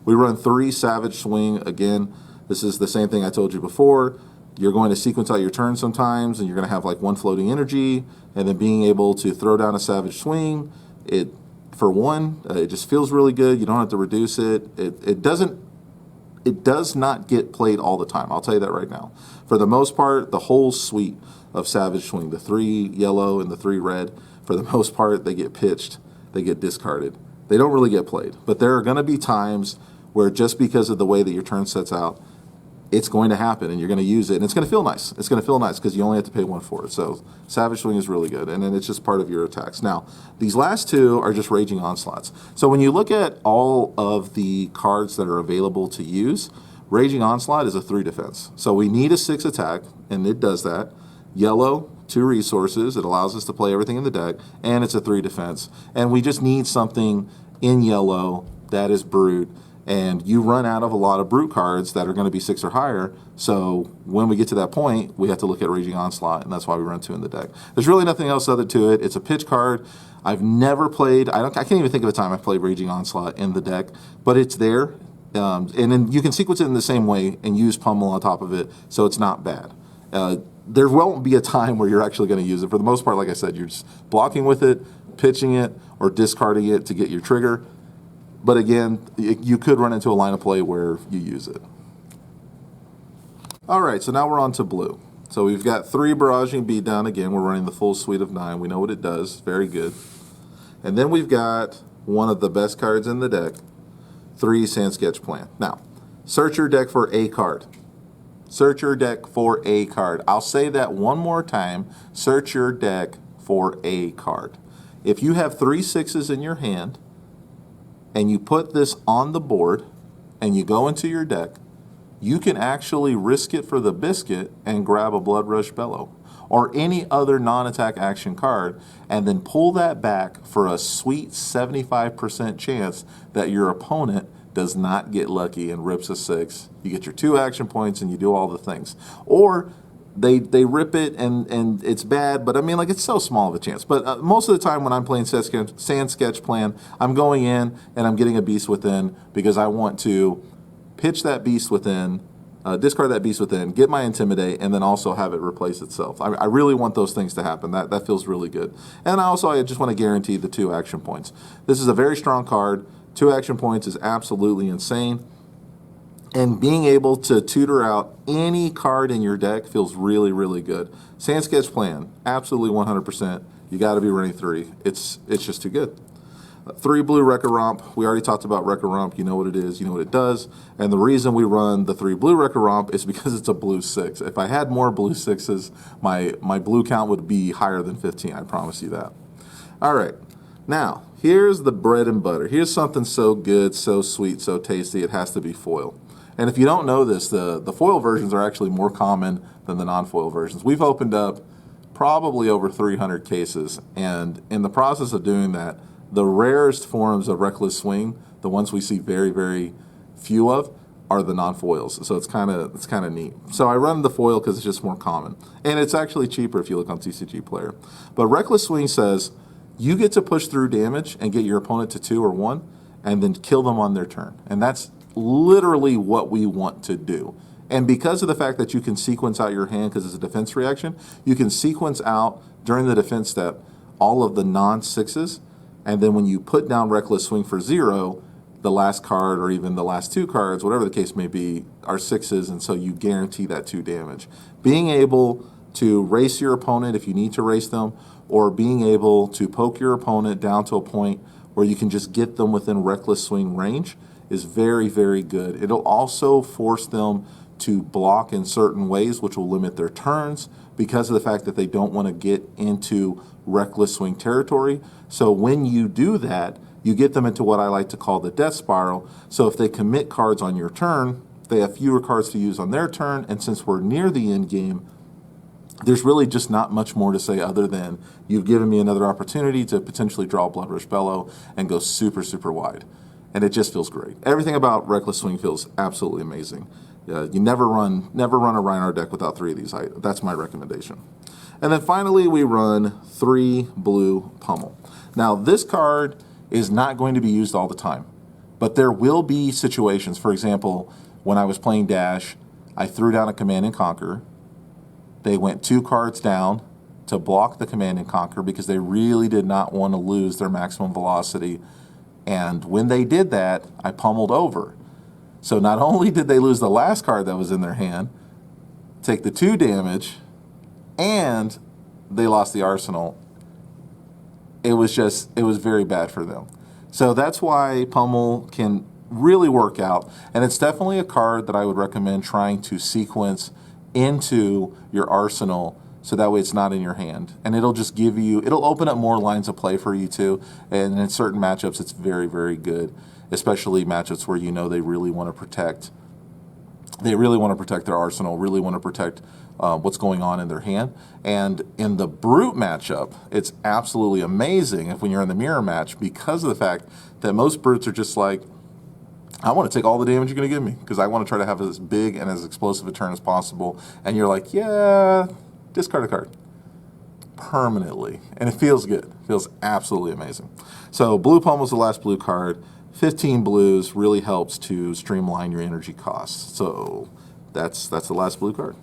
We run 3 Savage Swing. Again, this is the same thing I told you before. You're going to sequence out your turn sometimes, and you're going to have like 1 floating energy, and then being able to throw down a Savage Swing. For 1, it just feels really good. You don't have to reduce it. It does not get played all the time. I'll tell you that right now. For the most part, the whole suite of Savage Swing, the 3 yellow and the 3 red, for the most part, they get pitched. They get discarded. They don't really get played. But there are going to be times where just because of the way that your turn sets out, it's going to happen, and you're going to use it, and it's going to feel nice. It's going to feel nice because you only have to pay 1 for it. So Savage Swing is really good, and then it's just part of your attacks. Now, these last two are just Raging Onslaughts. So when you look at all of the cards that are available to use, Raging Onslaught is a 3 defense. So we need a 6 attack, and it does that. Yellow, 2 resources. It allows us to play everything in the deck, and it's a 3 defense. And we just need something in yellow that is brute. And you run out of a lot of brute cards that are going to be 6 or higher. So when we get to that point, we have to look at Raging Onslaught, and that's why we run 2 in the deck. There's really nothing else other to it. It's a pitch card. I've never played, I can't even think of a time I've played Raging Onslaught in the deck, but it's there. And then you can sequence it in the same way and use Pummel on top of it, so it's not bad. There won't be a time where you're actually going to use it. For the most part, like I said, you're just blocking with it, pitching it, or discarding it to get your trigger. But again, you could run into a line of play where you use it. All right, so now we're on to blue. So we've got 3 Barraging Beatdown. Again, we're running the full suite of 9. We know what it does. Very good. And then we've got one of the best cards in the deck, 3 Sand Sketch Plan. Now, search your deck for a card. Search your deck for a card. I'll say that one more time. Search your deck for a card. If you have 3 6s in your hand, and you put this on the board, and you go into your deck, you can actually risk it for the biscuit and grab a Blood Rush Bellow or any other non-attack action card, and then pull that back for a sweet 75% chance that your opponent does not get lucky and rips a 6. You get your 2 action points and you do all the things. Or they rip it and it's bad, but I mean, like, it's so small of a chance. But most of the time when I'm playing Sand Sketch Plan, I'm going in and I'm getting a Beast Within because I want to pitch that Beast Within, discard that Beast Within, get my Intimidate, and then also have it replace itself. I really want those things to happen. That feels really good. And I just want to guarantee the 2 action points. This is a very strong card. 2 action points is absolutely insane. And being able to tutor out any card in your deck feels really, really good. Sand Sketch Plan, absolutely 100%. You got to be running 3. It's just too good. 3 blue Wreck-A-Romp. We already talked about Wreck-A-Romp. You know what it is. You know what it does. And the reason we run the 3 blue Wreck-A-Romp is because it's a blue 6. If I had more blue 6s, my blue count would be higher than 15. I promise you that. All right. Now, here's the bread and butter. Here's something so good, so sweet, so tasty, it has to be foil. And if you don't know this, the foil versions are actually more common than the non-foil versions. We've opened up probably over 300 cases, and in the process of doing that, the rarest forms of Reckless Swing, the ones we see very, very few of, are the non-foils. So it's kind of neat. So I run the foil because it's just more common. And it's actually cheaper if you look on TCG Player. But Reckless Swing says you get to push through damage and get your opponent to 2 or 1, and then kill them on their turn. And that's literally what we want to do. And because of the fact that you can sequence out your hand because it's a defense reaction, you can sequence out during the defense step all of the non-6s, and then when you put down Reckless Swing for 0, the last card or even the last 2 cards, whatever the case may be, are 6s, and so you guarantee that 2 damage. Being able to race your opponent if you need to race them, or being able to poke your opponent down to a point where you can just get them within Reckless Swing range is very, very good. It'll also force them to block in certain ways, which will limit their turns because of the fact that they don't want to get into Reckless Swing territory. So when you do that, you get them into what I like to call the death spiral. So if they commit cards on your turn, they have fewer cards to use on their turn, and since we're near the end game, there's really just not much more to say other than you've given me another opportunity to potentially draw Blood Rush Bellow and go super, super wide. And it just feels great. Everything about Reckless Swing feels absolutely amazing. You never run a Rhinar deck without 3 of these. That's my recommendation. And then finally, we run 3 blue Pummel. Now, this card is not going to be used all the time, but there will be situations. For example, when I was playing Dash, I threw down a Command and Conquer. They went 2 cards down to block the Command and Conquer because they really did not want to lose their maximum velocity. And when they did that, I pummeled over. So not only did they lose the last card that was in their hand, take the 2 damage, and they lost the arsenal. It was very bad for them. So that's why Pummel can really work out. And it's definitely a card that I would recommend trying to sequence into your arsenal so that way it's not in your hand. And it'll just give you, it'll open up more lines of play for you too. And in certain matchups, it's very, very good, especially matchups where you know they really want to protect. They really want to protect their arsenal, really want to protect what's going on in their hand. And in the brute matchup, it's absolutely amazing if when you're in the mirror match, because of the fact that most brutes are just like, I want to take all the damage you're going to give me because I want to try to have as big and as explosive a turn as possible. And you're like, yeah, discard a card permanently. And it feels good. It feels absolutely amazing. So blue pummel is the last blue card. 15 blues really helps to streamline your energy costs. So that's the last blue card.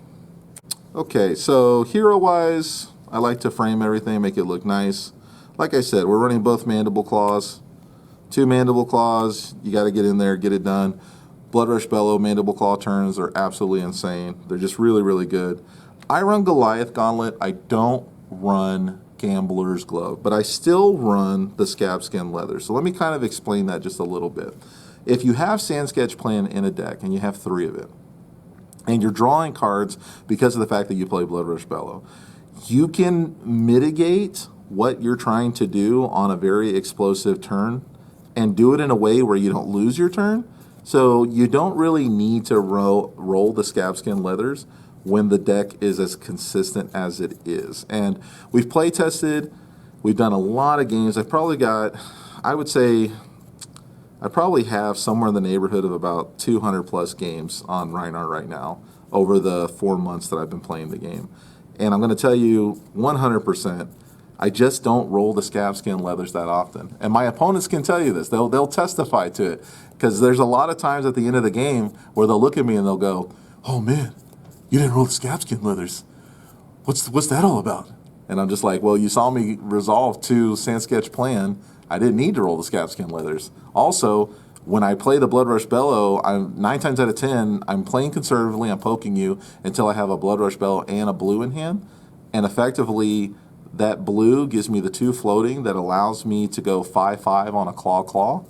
Okay, so hero-wise, I like to frame everything, make it look nice. Like I said, we're running both Mandible Claws. 2 Mandible Claws, you got to get in there, get it done. Blood Rush Bellow Mandible Claw turns are absolutely insane. They're just really, really good. I run Goliath Gauntlet. I don't run Gambler's Glove, but I still run the Scab Skin Leather. So let me kind of explain that just a little bit. If you have Sand Sketch Plan in a deck, and you have 3 of it, and you're drawing cards because of the fact that you play Blood Rush Bellow, you can mitigate what you're trying to do on a very explosive turn and do it in a way where you don't lose your turn. So you don't really need to roll the Scab Skin Leathers when the deck is as consistent as it is. And we've play tested, we've done a lot of games. I've probably got, I would say, I probably have somewhere in the neighborhood of about 200 plus games on Rhinar right now over the 4 months that I've been playing the game. And I'm going to tell you 100%, I just don't roll the Scab Skin Leathers that often. And my opponents can tell you this. They'll testify to it. Because there's a lot of times at the end of the game where they'll look at me and they'll go, oh man, you didn't roll the Scab Skin Leathers. What's that all about? And I'm just like, well, you saw me resolve 2 Sand Sketch Plan. I didn't need to roll the Scab Skin Leathers. Also, when I play the Blood Rush Bellow, 9 times out of 10, I'm playing conservatively, I'm poking you until I have a Blood Rush Bellow and a blue in hand. And effectively, that blue gives me the 2 floating that allows me to go 5/5 on a claw.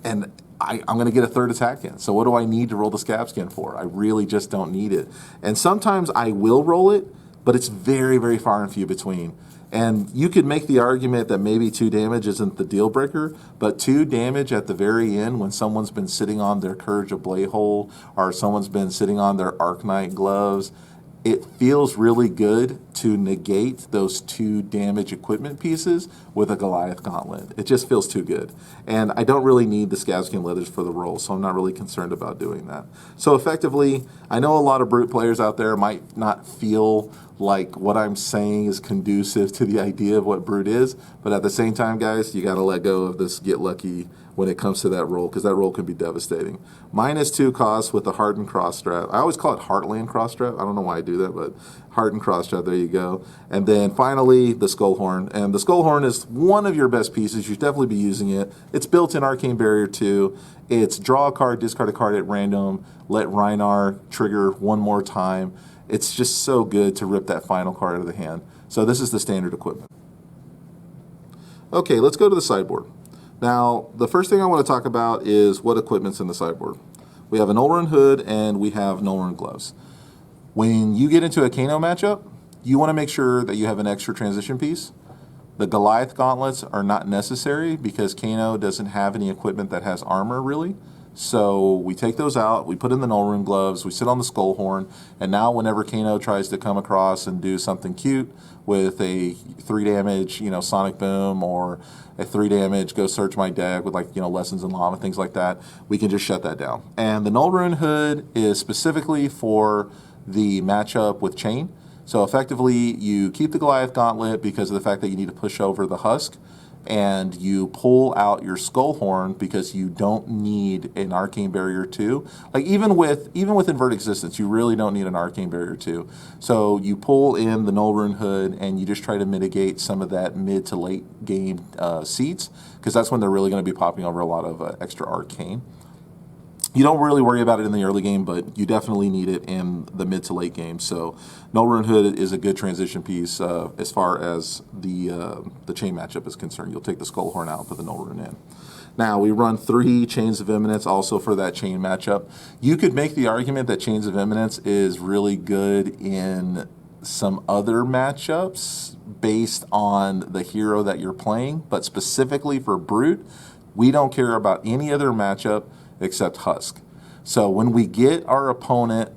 And I'm going to get a 3rd attack in. So what do I need to roll the Scab Skin for? I really just don't need it. And sometimes I will roll it, but it's very, very far and few between. And you could make the argument that maybe 2 damage isn't the deal breaker, but 2 damage at the very end when someone's been sitting on their Courage of Blayhole or someone's been sitting on their Arknight gloves, it feels really good to negate those 2 damage equipment pieces with a Goliath Gauntlet. It just feels too good. And I don't really need the Scab Skin Leathers for the roll, so I'm not really concerned about doing that. So effectively, I know a lot of brute players out there might not feel like what I'm saying is conducive to the idea of what brute is, but at the same time, guys, you got to let go of this get lucky when it comes to that roll, because that roll can be devastating. -2 cost with the Hardened Cross Strap. I always call it Heartland Cross Strap. I don't know why I do that, but Hardened Cross Strap, there you go. And then finally, the Skull Horn. And the Skull Horn is one of your best pieces. You should definitely be using it. It's built in Arcane Barrier 2. It's draw a card, discard a card at random, let Rhinar trigger 1 more time. It's just so good to rip that final card out of the hand. So this is the standard equipment. Okay, let's go to the sideboard. Now, the first thing I want to talk about is what equipment's in the sideboard. We have an Olrun Hood and we have an Olrun Gloves. When you get into a Kano matchup, you want to make sure that you have an extra transition piece. The Goliath Gauntlets are not necessary because Kano doesn't have any equipment that has armor, really. So we take those out, we put in the Olrun Gloves, we sit on the Skull Horn, and now whenever Kano tries to come across and do something cute with a 3 damage, Sonic Boom, or a 3 damage, go search my deck with Lessons in Llama, things like that, we can just shut that down. And the Olrun Hood is specifically for the matchup with Chain. So effectively, you keep the Goliath Gauntlet because of the fact that you need to push over the Husk, and you pull out your Skull Horn because you don't need an Arcane Barrier 2. Even with Invert Existence, you really don't need an Arcane Barrier 2. So you pull in the Olrun Hood and you just try to mitigate some of that mid to late game seats, because that's when they're really going to be popping over a lot of extra Arcane. You don't really worry about it in the early game, but you definitely need it in the mid to late game. So Olrun Hood is a good transition piece as far as the chain matchup is concerned. You'll take the Skull Horn out, put the Olrun in. Now, we run 3 Chains of Imminence also for that chain matchup. You could make the argument that Chains of Imminence is really good in some other matchups based on the hero that you're playing, but specifically for Brute, we don't care about any other matchup except Husk. So when we get our opponent,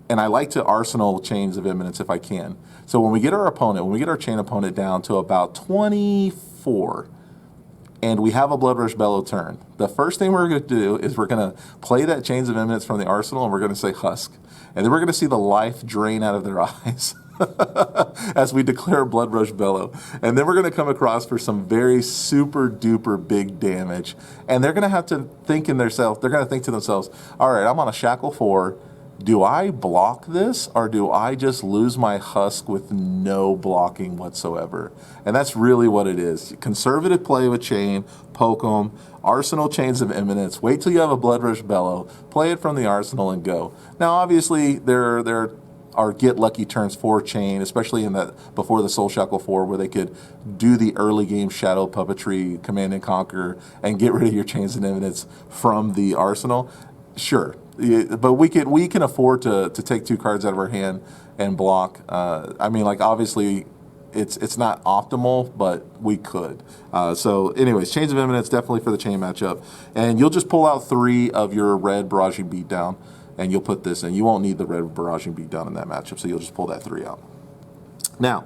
and I like to arsenal Chains of Imminence if I can. So when we get our chain opponent down to about 24, and we have a Blood Rush Bellow turn, the first thing we're going to do is we're going to play that Chains of Imminence from the arsenal, and we're going to say Husk. And then we're going to see the life drain out of their eyes as we declare Blood Rush Bellow. And then we're going to come across for some very super duper big damage. And they're going to have to think to themselves, all right, I'm on a Shackle 4. Do I block this, or do I just lose my Husk with no blocking whatsoever? And that's really what it is. Conservative play with chain, poke them, arsenal Chains of Imminence, wait till you have a Blood Rush Bellow, play it from the arsenal and go. Now, obviously, there are get lucky turns for chain, especially in that before the Soul Shackle 4, where they could do the early game Shadow Puppetry, Command and Conquer, and get rid of your Chains of Imminence from the arsenal. Sure. Yeah, but we can afford to take 2 cards out of our hand and block. I mean, like, obviously, it's not optimal, but we could. So, anyways, Chains of Imminence definitely for the chain matchup, and you'll just pull out 3 of your red Barraging Beatdown, and you'll put this in. You won't need the red Barraging Beatdown in that matchup, so you'll just pull that 3 out. Now,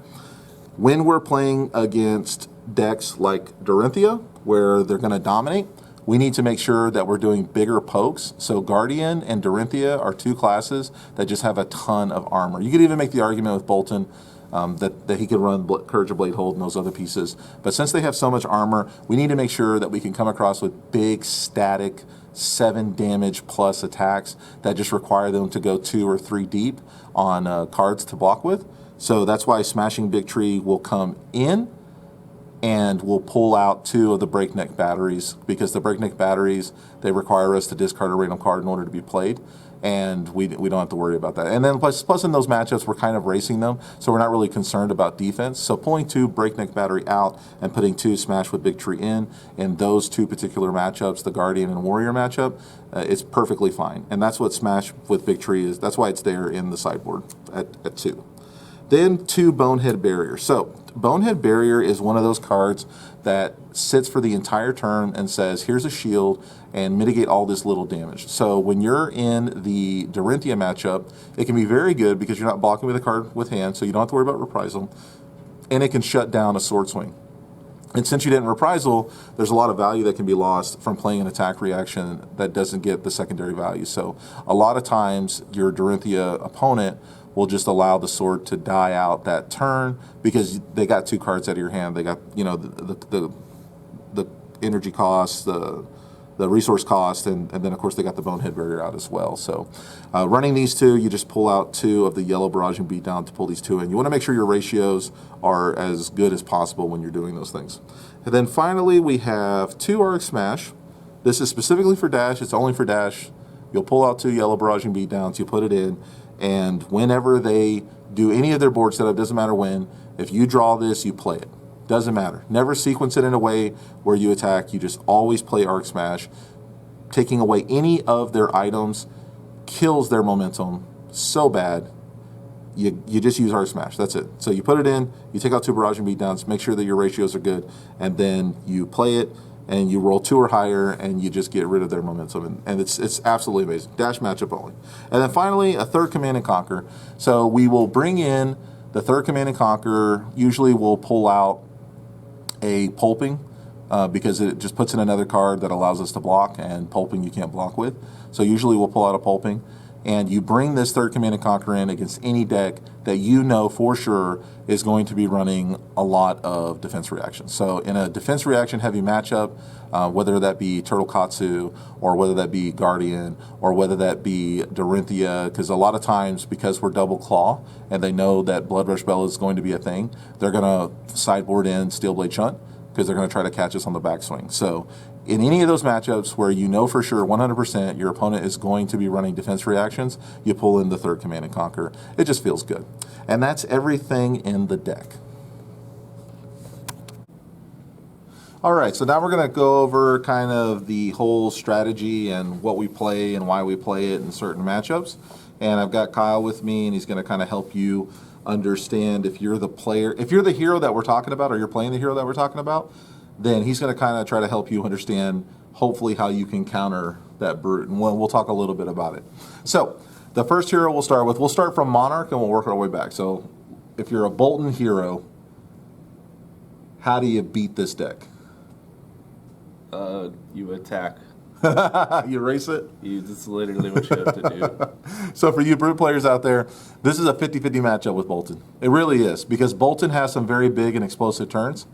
when we're playing against decks like Dorinthia, where they're going to dominate, we need to make sure that we're doing bigger pokes. So Guardian and Dorinthia are 2 classes that just have a ton of armor. You could even make the argument with Bolton that he could run Courage of Blade Hold and those other pieces. But since they have so much armor, we need to make sure that we can come across with big, static, 7 damage plus attacks that just require them to go 2 or 3 deep on cards to block with. So that's why Smashing Big Tree will come in, and we'll pull out 2 of the Breakneck Batteries, because the Breakneck Batteries, they require us to discard a random card in order to be played, and we don't have to worry about that. And then plus in those matchups, we're kind of racing them, so we're not really concerned about defense. So pulling 2 Breakneck Battery out and putting 2 Smash with Big Tree in those 2 particular matchups, the Guardian and Warrior matchup, it's perfectly fine. And that's what Smash with Big Tree is. That's why it's there in the sideboard at 2. Then 2 Bonehead Barrier. So Bonehead Barrier is one of those cards that sits for the entire turn and says, here's a shield and mitigate all this little damage. So when you're in the Dorinthia matchup, it can be very good because you're not blocking with a card with hand, so you don't have to worry about reprisal, and it can shut down a Sword Swing. And since you didn't reprisal, there's a lot of value that can be lost from playing an attack reaction that doesn't get the secondary value. So a lot of times your Dorinthia opponent will just allow the sword to die out that turn because they got 2 cards out of your hand. They got, you know, the energy cost, the resource cost, and then of course they got the Bonehead Barrier out as well. So running these 2, you just pull out 2 of the yellow Barraging Beatdown to pull these 2 in. You want to make sure your ratios are as good as possible when you're doing those things. And then finally we have 2 Arc Smash. This is specifically for Dash. It's only for Dash. You'll pull out 2 yellow Barraging Beatdowns, you put it in, and whenever they do any of their board setup, doesn't matter when, if you draw this, you play it. Doesn't matter. Never sequence it in a way where you attack. You just always play Arc Smash. Taking away any of their items kills their momentum so bad. You just use Arc Smash. That's it. So you put it in, you take out 2 Barraging Beatdowns, make sure that your ratios are good, and then you play it, and you roll 2 or higher, and you just get rid of their momentum, and it's absolutely amazing. Dash matchup only. And then finally, a 3rd Command and Conquer. So we will bring in the 3rd Command and Conquer. Usually we'll pull out a Pulping, because it just puts in another card that allows us to block, and Pulping you can't block with. So usually we'll pull out a Pulping, and you bring this 3rd Command and Conquer in against any deck that you know for sure is going to be running a lot of defense reactions. So in a defense reaction heavy matchup, whether that be Turtle Katsu, or whether that be Guardian, or whether that be Dorinthia, because a lot of times, because we're double claw, and they know that Blood Rush Bellow is going to be a thing, they're going to sideboard in Steel Blade Shunt, because they're going to try to catch us on the backswing. So in any of those matchups where you know for sure 100% your opponent is going to be running defense reactions, you pull in the 3rd Command and Conquer. It just feels good. And that's everything in the deck. All right, so now we're going to go over kind of the whole strategy and what we play and why we play it in certain matchups. And I've got Kyle with me, and he's going to kind of help you understand if you're the player, if you're the hero that we're talking about, or you're playing the hero that we're talking about, then he's going to kind of try to help you understand, hopefully, how you can counter that brute. And we'll talk a little bit about it. So the first hero we'll start from Monarch, and we'll work our way back. So if you're a Bolton hero, how do you beat this deck? You attack. You erase it? That's literally what you have to do. So for you brute players out there, this is a 50-50 matchup with Bolton. It really is, because Bolton has some very big and explosive turns.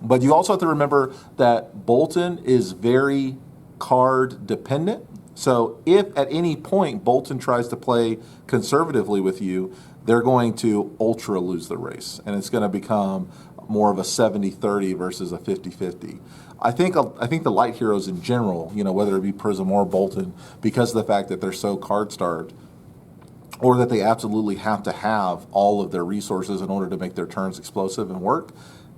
But you also have to remember that Bolton is very card dependent. So if at any point Bolton tries to play conservatively with you, they're going to ultra lose the race. And it's going to become more of a 70-30 versus a 50-50. I think the light heroes in general, whether it be Prism or Bolton, because of the fact that they're so card starved, or that they absolutely have to have all of their resources in order to make their turns explosive and work,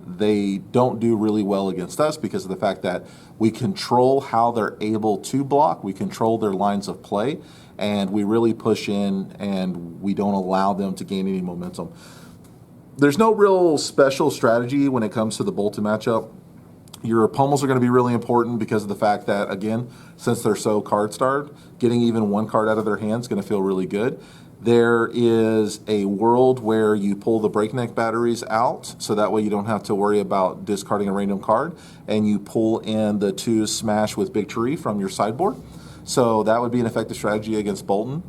they don't do really well against us because of the fact that we control how they're able to block, we control their lines of play, and we really push in and we don't allow them to gain any momentum. There's no real special strategy when it comes to the Bolton matchup. Your pummels are going to be really important because of the fact that, again, since they're so card starved, getting even one card out of their hand is going to feel really good. There is a world where you pull the breakneck batteries out, so that way you don't have to worry about discarding a random card, and you pull in the 2 smash with Big Tree from your sideboard. So that would be an effective strategy against Bolton.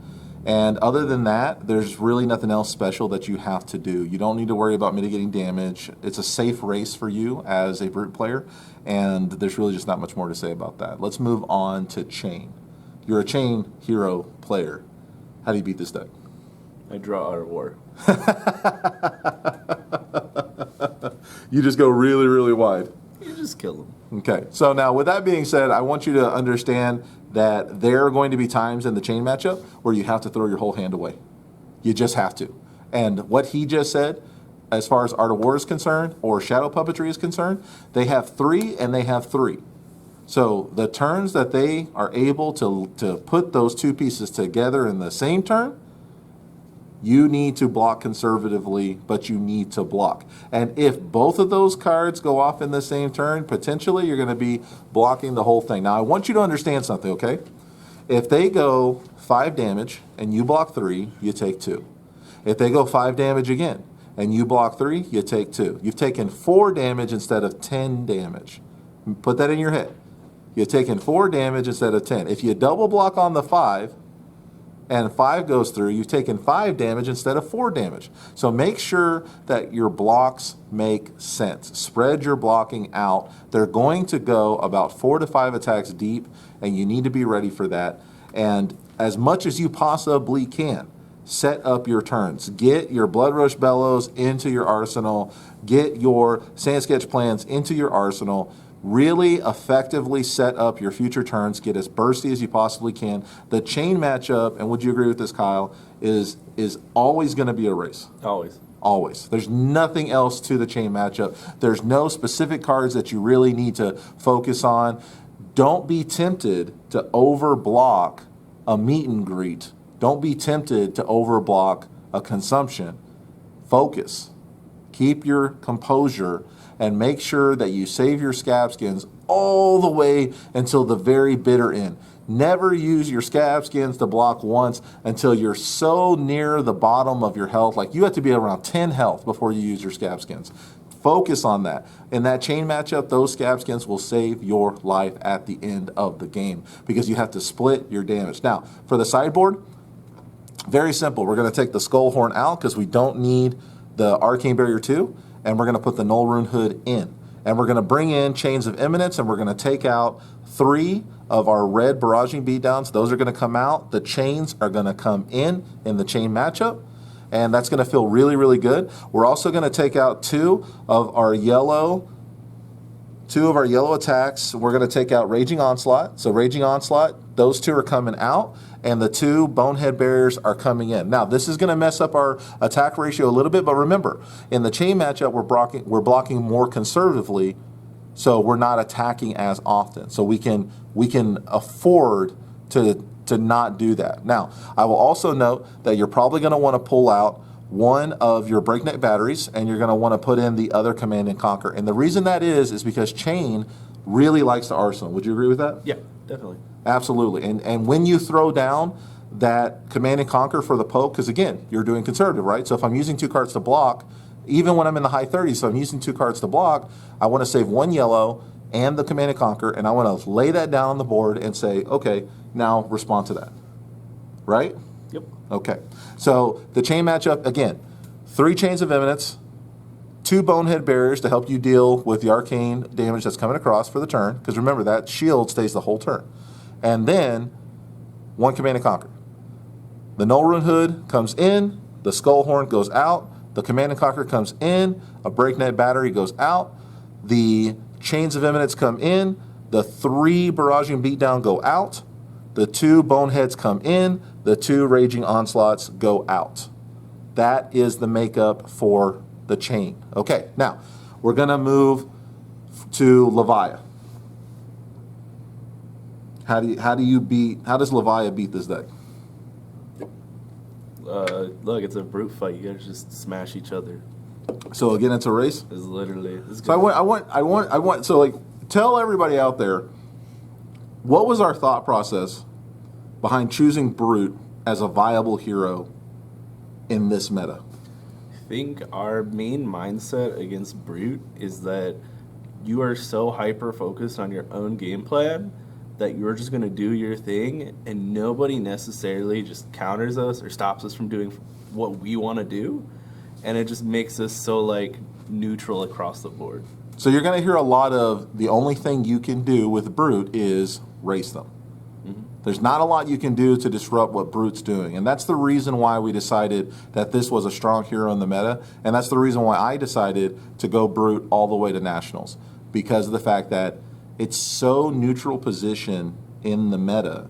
And other than that, there's really nothing else special that you have to do. You don't need to worry about mitigating damage. It's a safe race for you as a brute player, and there's really just not much more to say about that. Let's move on to Chain. You're a Chain hero player. How do you beat this deck? I draw Art of War. You just go really, really wide. You just kill them. Okay, so now with that being said, I want you to understand that there are going to be times in the Chain matchup where you have to throw your whole hand away. You just have to. And what he just said, as far as Art of War is concerned, or Shadow Puppetry is concerned, they have 3 and they have 3. So the turns that they are able to put those 2 pieces together in the same turn, you need to block conservatively, but you need to block. And if both of those cards go off in the same turn, potentially you're going to be blocking the whole thing. Now, I want you to understand something, okay? If they go 5 damage and you block 3, you take 2. If they go 5 damage again and you block 3, you take 2. You've taken 4 damage instead of 10 damage. Put that in your head. You've taken 4 damage instead of 10. If you double block on the 5, and 5 goes through, you've taken 5 damage instead of 4 damage. So make sure that your blocks make sense. Spread your blocking out. They're going to go about 4 to 5 attacks deep, and you need to be ready for that. And as much as you possibly can, set up your turns. Get your Blood Rush Bellows into your arsenal. Get your Sand Sketch Plans into your arsenal. Really effectively set up your future turns. Get as bursty as you possibly can. The Chain matchup, and would you agree with this, Kyle, is always going to be a race. Always. Always. There's nothing else to the Chain matchup. There's no specific cards that you really need to focus on. Don't be tempted to overblock a meet and greet. Don't be tempted to overblock a consumption. Focus. Keep your composure. And make sure that you save your scab skins all the way until the very bitter end. Never use your scab skins to block once until you're so near the bottom of your health. Like you have to be around 10 health before you use your scab skins. Focus on that. In that Chain matchup, those scab skins will save your life at the end of the game because you have to split your damage. Now, for the sideboard, very simple. We're going to take the Skull Horn out because we don't need the Arcane Barrier 2. And we're going to put the Null Rune Hood in. And we're going to bring in Chains of Imminence, and we're going to take out 3 of our red Barraging Beatdowns. Those are going to come out. The Chains are going to come in the Chain matchup, and that's going to feel really, really good. We're also going to take out 2 of our yellow attacks. We're going to take out Raging Onslaught. So Raging Onslaught, those 2 are coming out, and the 2 Bonehead Barriers are coming in. Now, this is going to mess up our attack ratio a little bit, but remember, in the Chain matchup, we're blocking more conservatively so we're not attacking as often. So we can afford to not do that. Now, I will also note that you're probably going to want to pull out one of your breakneck batteries, and you're going to want to put in the other Command and Conquer. And the reason that is because Chain really likes to arsenal. Would you agree with that? Yeah, definitely. Absolutely. And when you throw down that Command and Conquer for the poke, because again, you're doing conservative, right? So if I'm using 2 cards to block, even when I'm in the high 30s, so I'm using 2 cards to block, I want to save 1 yellow and the Command and Conquer, and I want to lay that down on the board and say, okay, now respond to that. Right? Yep. Okay. So the chain matchup, again, 3 chains of eminence, 2 bonehead barriers to help you deal with the arcane damage that's coming across for the turn, because remember, that shield stays the whole turn. And then 1 Command and Conquer. The Null Rune Hood comes in, the Skull Horn goes out, the Command and Conquer comes in, a Breakneck Battery goes out, the Chains of Eminence come in, the 3 Barraging Beatdown go out, the 2 Boneheads come in, the 2 Raging Onslaughts go out. That is the makeup for the chain. Okay, now we're going to move to Levia. How does Levia beat this deck? Look, it's a brute fight. You guys just smash each other. So again, it's a race. It's literally. So I want. So like, tell everybody out there, what was our thought process behind choosing Brute as a viable hero in this meta? I think our main mindset against Brute is that you are so hyper focused on your own game plan that you're just going to do your thing, and nobody necessarily just counters us or stops us from doing what we want to do, and it just makes us so like neutral across the board. So you're going to hear a lot of the only thing you can do with Brute is race them. Mm-hmm. There's not a lot you can do to disrupt what Brute's doing, and that's the reason why we decided that this was a strong hero in the meta, and that's the reason why I decided to go Brute all the way to Nationals, because of the fact that it's so neutral position in the meta.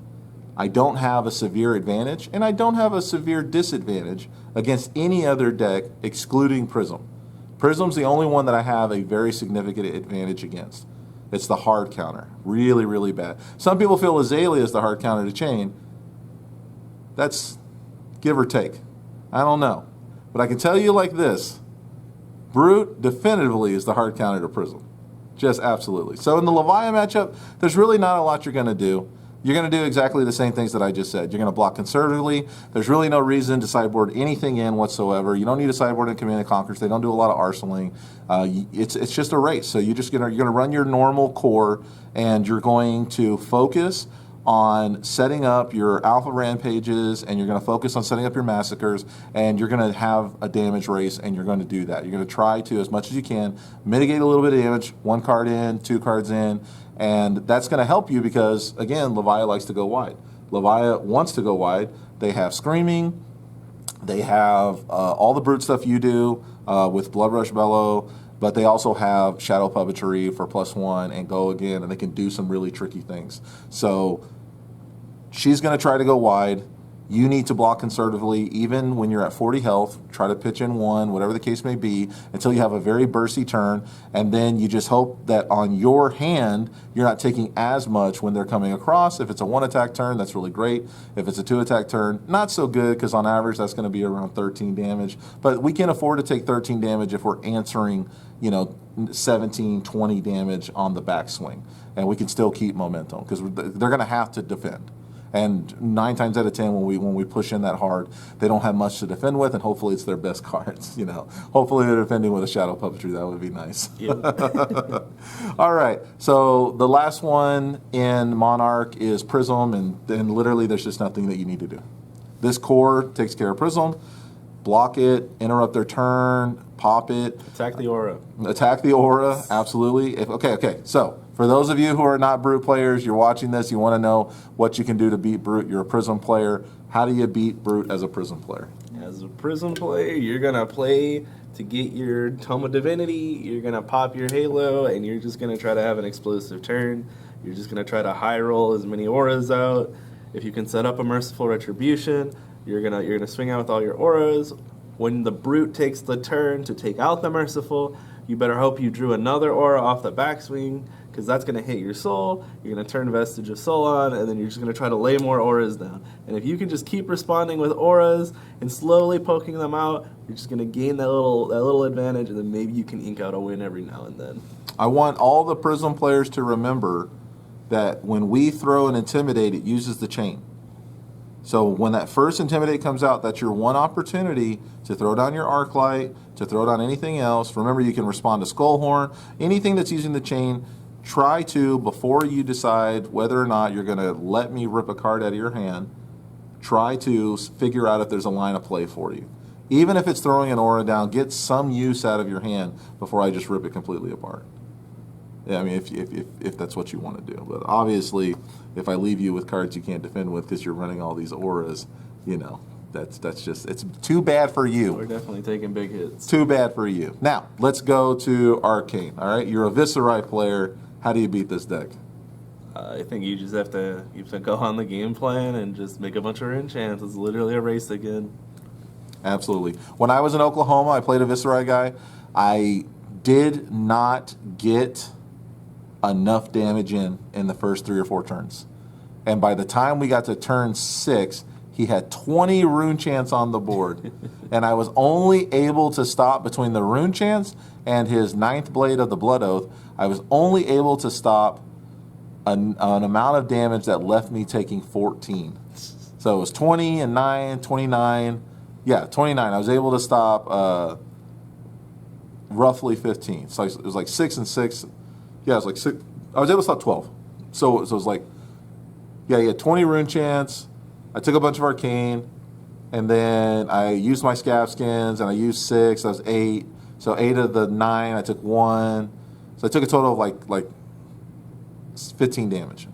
I don't have a severe advantage, and I don't have a severe disadvantage against any other deck excluding Prism. Prism's the only one that I have a very significant advantage against. It's the hard counter. Really, really bad. Some people feel Azalea is the hard counter to Chain. That's give or take. I don't know. But I can tell you like this. Brute definitively is the hard counter to Prism. Just absolutely. So in the Levia matchup, there's really not a lot you're going to do. You're going to do exactly the same things that I just said. You're going to block conservatively. There's really no reason to sideboard anything in whatsoever. You don't need to sideboard in Command and Conquers. They don't do a lot of arsenaling. It's just a race. So you're going to run your normal core, and you're going to focus on setting up your alpha rampages, and you're going to focus on setting up your massacres, and you're going to have a damage race, and you're going to do that. You're going to try to, as much as you can, mitigate a little bit of damage, 1 card in, 2 cards in, and that's going to help you because, again, Levia likes to go wide. Levia wants to go wide. They have Screaming. They have all the Brute stuff you do with Blood Rush Bellow, but they also have Shadow Puppetry for +1 and Go Again, and they can do some really tricky things. So she's going to try to go wide. You need to block conservatively, even when you're at 40 health. Try to pitch in 1, whatever the case may be, until you have a very bursty turn. And then you just hope that on your hand, you're not taking as much when they're coming across. If it's a 1-attack turn, that's really great. If it's a 2-attack turn, not so good, because on average, that's going to be around 13 damage. But we can afford to take 13 damage if we're answering, 17, 20 damage on the backswing. And we can still keep momentum, because they're going to have to defend. And 9 times out of 10, when we push in that hard, they don't have much to defend with, and hopefully it's their best cards. Hopefully they're defending with a Shadow Puppetry. That would be nice. Yep. All right. So the last one in Monarch is Prism, and literally there's just nothing that you need to do. This core takes care of Prism. Block it, interrupt their turn, pop it. Attack the aura. Attack the aura. Absolutely. Okay. So for those of you who are not Brute players, you're watching this, you want to know what you can do to beat Brute. You're a Prism player. How do you beat Brute as a Prism player? As a Prism player, you're going to play to get your Tome of Divinity, you're going to pop your Halo, and you're just going to try to have an explosive turn. You're just going to try to high roll as many auras out. If you can set up a Merciful Retribution, you're gonna swing out with all your auras, when the Brute takes the turn to take out the Merciful, you better hope you drew another aura off the backswing, because that's going to hit your soul. You're going to turn Vestige of Soul on, and then you're just going to try to lay more auras down. And if you can just keep responding with auras and slowly poking them out, you're just going to gain that little advantage, and then maybe you can ink out a win every now and then. I want all the Prism players to remember that when we throw an Intimidate, it uses the chain. So when that first Intimidate comes out, that's your one opportunity to throw down your Arc Light, to throw down anything else. Remember, you can respond to Skullhorn. Anything that's using the chain, try to, before you decide whether or not you're going to let me rip a card out of your hand, try to figure out if there's a line of play for you. Even if it's throwing an aura down, get some use out of your hand before I just rip it completely apart. Yeah, I mean, if that's what you want to do. But obviously, if I leave you with cards you can't defend with because you're running all these auras, you know, that's just, it's too bad for you. We're definitely taking big hits. Too bad for you. Now, let's go to Arcane, all right? You're a Viserai player. How do you beat this deck? I think you just have to go on the game plan and just make a bunch of enchants. It's literally a race again. Absolutely. When I was in Oklahoma, I played a Viserai guy. I did not get enough damage in the first 3 or 4 turns. And by the time we got to turn 6, he had 20 rune chants on the board. And I was only able to stop between the rune chants and his 9th Blade of the Blood Oath. I was only able to stop an amount of damage that left me taking 14. So it was 20 and 9, 29. Yeah, 29. I was able to stop roughly 15. So it was like 6 and 6. Yeah, it was like 6. I was able to stop 12. So it was like, yeah, he had 20 rune chants. I took a bunch of Arcane, and then I used my Scab Skins, and I used 6. That was 8. So 8 of the 9, I took 1. So I took a total of like 15 damage.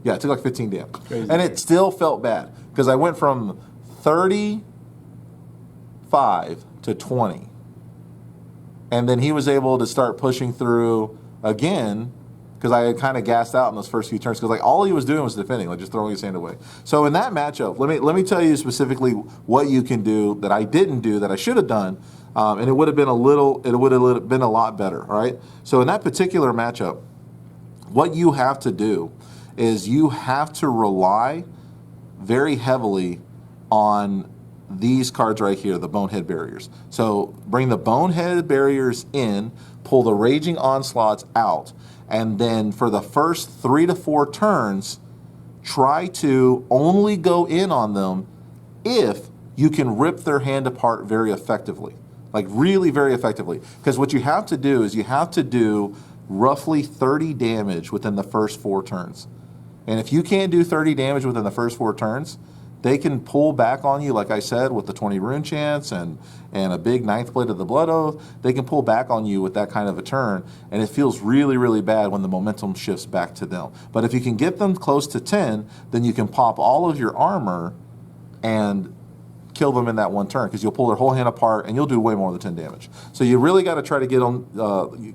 Yeah, I took like 15 damage. Crazy. And it still felt bad, because I went from 35 to 20. And then he was able to start pushing through again, because I had kind of gassed out in those first few turns, because like all he was doing was defending, like just throwing his hand away. So in that matchup, let me tell you specifically what you can do that I didn't do that I should have done, and it would have been a lot better. All right. So in that particular matchup, what you have to do is you have to rely very heavily on these cards right here, the Bonehead Barriers. So bring the Bonehead Barriers in, pull the Raging Onslaughts out, and then for the first 3 to 4 turns, try to only go in on them if you can rip their hand apart very effectively. Like really very effectively. Because what you have to do is you have to do roughly 30 damage within the first 4 turns. And if you can't do 30 damage within the first 4 turns, they can pull back on you, like I said, with the 20 rune chants and a big 9th Blade of the Blood Oath. They can pull back on you with that kind of a turn, and it feels really, really bad when the momentum shifts back to them. But if you can get them close to 10, then you can pop all of your armor and kill them in that one turn, because you'll pull their whole hand apart and you'll do way more than 10 damage. So you really got to try to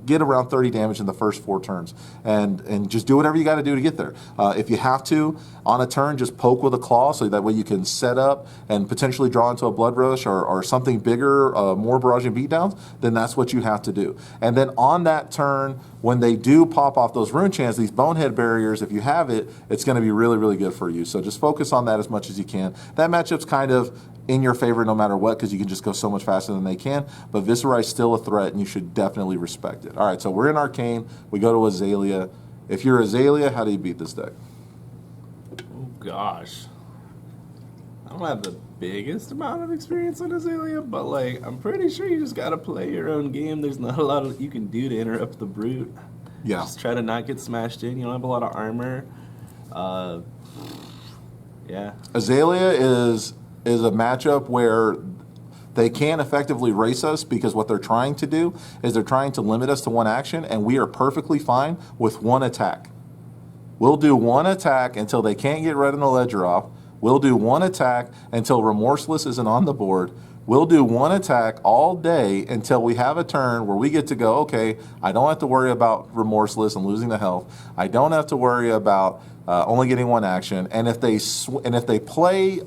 get around 30 damage in the first 4 turns, and just do whatever you got to do to get there. If you have to, on a turn, just poke with a claw, so that way you can set up and potentially draw into a Blood Rush or something bigger, more barrage and beatdowns, then that's what you have to do. And then on that turn, when they do pop off those rune chants, these Bonehead Barriers, if you have it, it's going to be really, really good for you. So just focus on that as much as you can. That matchup's kind of in your favor no matter what, because you can just go so much faster than they can. But Viserai is still a threat, and you should definitely respect it. All right, so we're in Arcane. We go to Azalea. If you're Azalea, how do you beat this deck? Oh, gosh. I don't have the biggest amount of experience on Azalea, but, like, I'm pretty sure you just got to play your own game. There's not a lot you can do to interrupt the Brute. Yeah. Just try to not get smashed in. You don't have a lot of armor. Yeah. Azalea is a matchup where they can't effectively race us, because what they're trying to do is they're trying to limit us to 1 action, and we are perfectly fine with 1 attack. We'll do 1 attack until they can't get Red in the Ledger off. We'll do 1 attack until Remorseless isn't on the board. We'll do 1 attack all day until we have a turn where we get to go, okay, I don't have to worry about Remorseless and losing the health. I don't have to worry about only getting one action. And if they play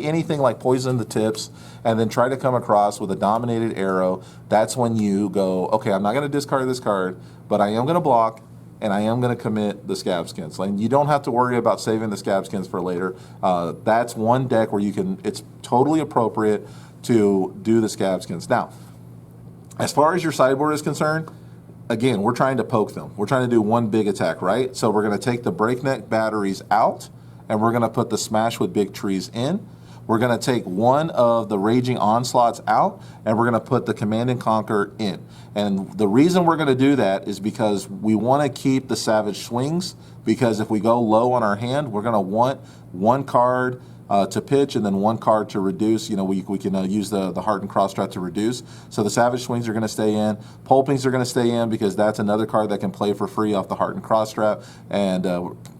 anything like poison the tips and then try to come across with a dominated arrow, that's when you go, okay, I'm not going to discard this card, but I am going to block. And I am going to commit the Scab Skins. And you don't have to worry about saving the Scab Skins for later. That's one deck where it's totally appropriate to do the Scab Skins. Now, as far as your sideboard is concerned, again, we're trying to poke them. We're trying to do one big attack, right? So we're going to take the Breakneck Batteries out, and we're going to put the Smash with Big Trees in. We're going to take one of the Raging Onslaughts out, and we're going to put the Command and Conquer in. And the reason we're going to do that is because we want to keep the Savage Swings, because if we go low on our hand, we're going to want one card to pitch and then one card to reduce. You know, we can use the Heart and Cross Strat to reduce. So the Savage Swings are going to stay in. Pulpings are going to stay in because that's another card that can play for free off the Heart and Cross Strat. And,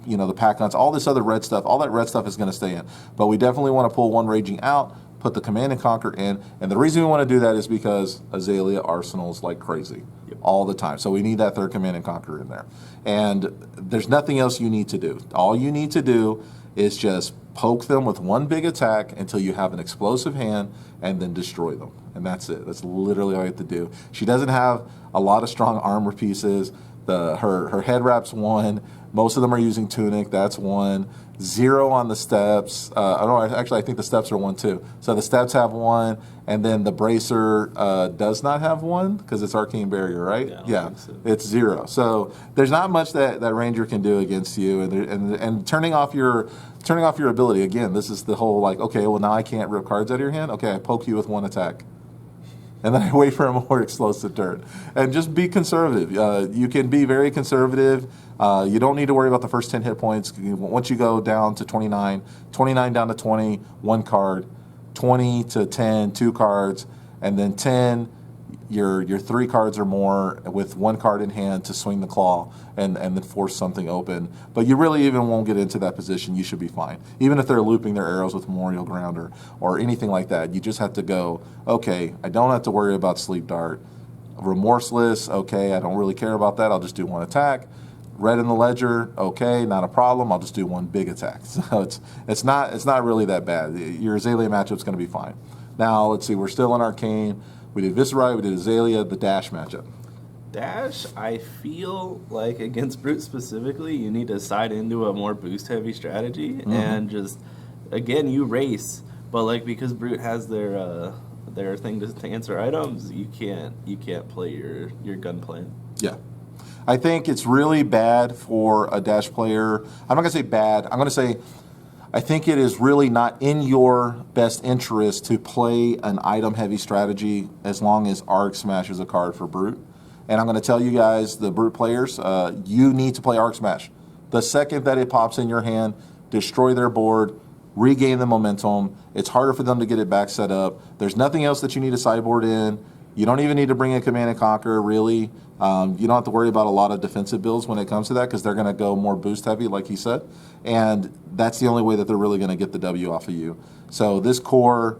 you know, the Pack Hunts, all this other red stuff, all that red stuff is going to stay in. But we definitely want to pull one Raging out, put the Command and Conquer in. And the reason we want to do that is because Azalea arsenals like crazy all the time. So we need that third Command and Conquer in there. And there's nothing else you need to do. All you need to do is just poke them with one big attack until you have an explosive hand and then destroy them. And that's it. That's literally all you have to do. She doesn't have a lot of strong armor pieces. Her head wrap's 1. Most of them are using Tunic. That's 1. 0 on the steps. I think the steps are 1 too. So the steps have 1, and then the Bracer does not have 1 because it's Arcane Barrier, right? Yeah, so. It's 0. So there's not much that Ranger can do against you, and turning off your ability. Again, this is the whole like, okay, well now I can't rip cards out of your hand. Okay, I poke you with one attack. And then I wait for a more explosive turn. And just be conservative. You can be very conservative. You don't need to worry about the first 10 hit points. Once you go down to 29 down to 20, 1 card, 20 to 10, 2 cards, and then 10, your 3 cards or more with 1 card in hand to swing the claw and then force something open. But you really even won't get into that position. You should be fine. Even if they're looping their arrows with Memorial Ground or anything like that, you just have to go, okay, I don't have to worry about Sleep Dart. Remorseless, okay, I don't really care about that. I'll just do 1 attack. Red in the Ledger, okay, not a problem. I'll just do 1 big attack. So it's not really that bad. Your Azalea matchup's going to be fine. Now, let's see, we're still in Arcane. We did Viserai, we did Azalea, the Dash matchup. Dash, I feel like against Brute specifically, you need to side into a more boost-heavy strategy and just, again, you race, but like because Brute has their thing to answer items, you can't play your gun plan. Yeah. I think it's really bad for a Dash player. I'm not going to say bad. I'm going to say I think it is really not in your best interest to play an item-heavy strategy as long as Arc Smash is a card for Brute. And I'm going to tell you guys, the Brute players, you need to play Arc Smash. The second that it pops in your hand, destroy their board, regain the momentum. It's harder for them to get it back set up. There's nothing else that you need to sideboard in. You don't even need to bring in Command and Conquer, really. You don't have to worry about a lot of defensive builds when it comes to that because they're going to go more boost heavy, like he said. And that's the only way that they're really going to get the W off of you. So this core,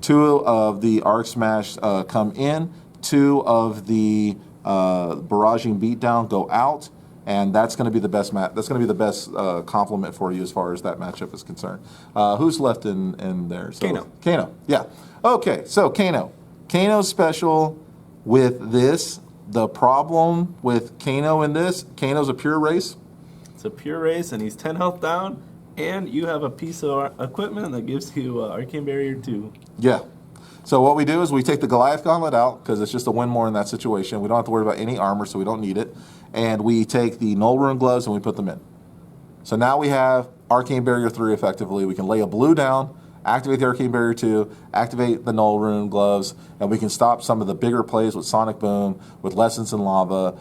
2 of the Arc Smash come in, 2 of the Barraging Beatdown go out, and that's going to be the best That's going to be the best complement for you as far as that matchup is concerned. Who's left in there? So, Kano, yeah. Okay, so Kano's special with this. The problem with Kano in this, Kano's a pure race. It's a pure race, and he's 10 health down, and you have a piece of equipment that gives you Arcane Barrier 2. Yeah. So what we do is we take the Goliath Gauntlet out, because it's just a win more in that situation. We don't have to worry about any armor, so we don't need it. And we take the Null Rune Gloves, and we put them in. So now we have Arcane Barrier 3 effectively. We can lay a blue down, activate the Arcane Barrier 2, activate the Null Rune Gloves, and we can stop some of the bigger plays with Sonic Boom, with Lessons in Lava,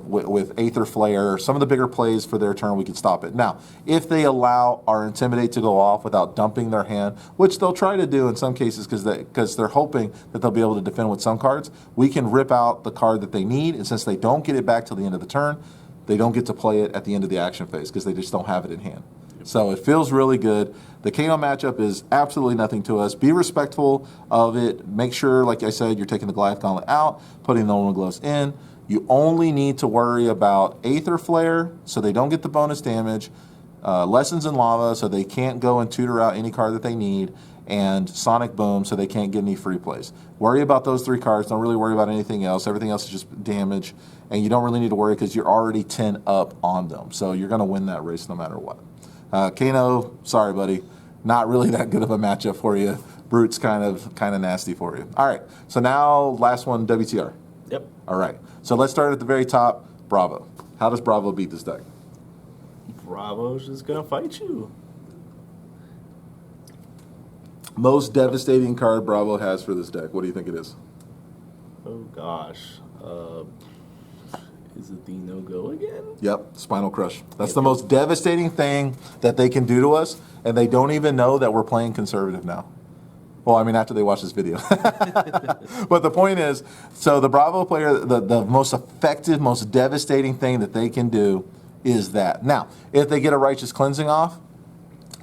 with Aether Flare. Some of the bigger plays for their turn, we can stop it. Now, if they allow our Intimidate to go off without dumping their hand, which they'll try to do in some cases because they're hoping that they'll be able to defend with some cards, we can rip out the card that they need, and since they don't get it back till the end of the turn, they don't get to play it at the end of the action phase because they just don't have it in hand. So it feels really good. The Kano matchup is absolutely nothing to us. Be respectful of it. Make sure, like I said, you're taking the Goliath Gauntlet out, putting the Null Gloves in. You only need to worry about Aether Flare so they don't get the bonus damage. Lessons in Lava, so they can't go and tutor out any card that they need, and Sonic Boom, so they can't get any free plays. Worry about those 3 cards. Don't really worry about anything else. Everything else is just damage, and you don't really need to worry because you're already 10 up on them. So you're going to win that race no matter what. Kano, sorry, buddy. Not really that good of a matchup for you. Brute's kind of nasty for you. All right, so now last one, WTR. Yep. All right, so let's start at the very top, Bravo. How does Bravo beat this deck? Bravo's just going to fight you. Most devastating card Bravo has for this deck. What do you think it is? Oh, gosh. Is it the no-go again? Yep, Spinal Crush. That's the most devastating thing that they can do to us, and they don't even know that we're playing conservative now. Well, I mean, after they watch this video. But the point is, so the Bravo player, the most effective, most devastating thing that they can do is that. Now, if they get a Righteous Cleansing off,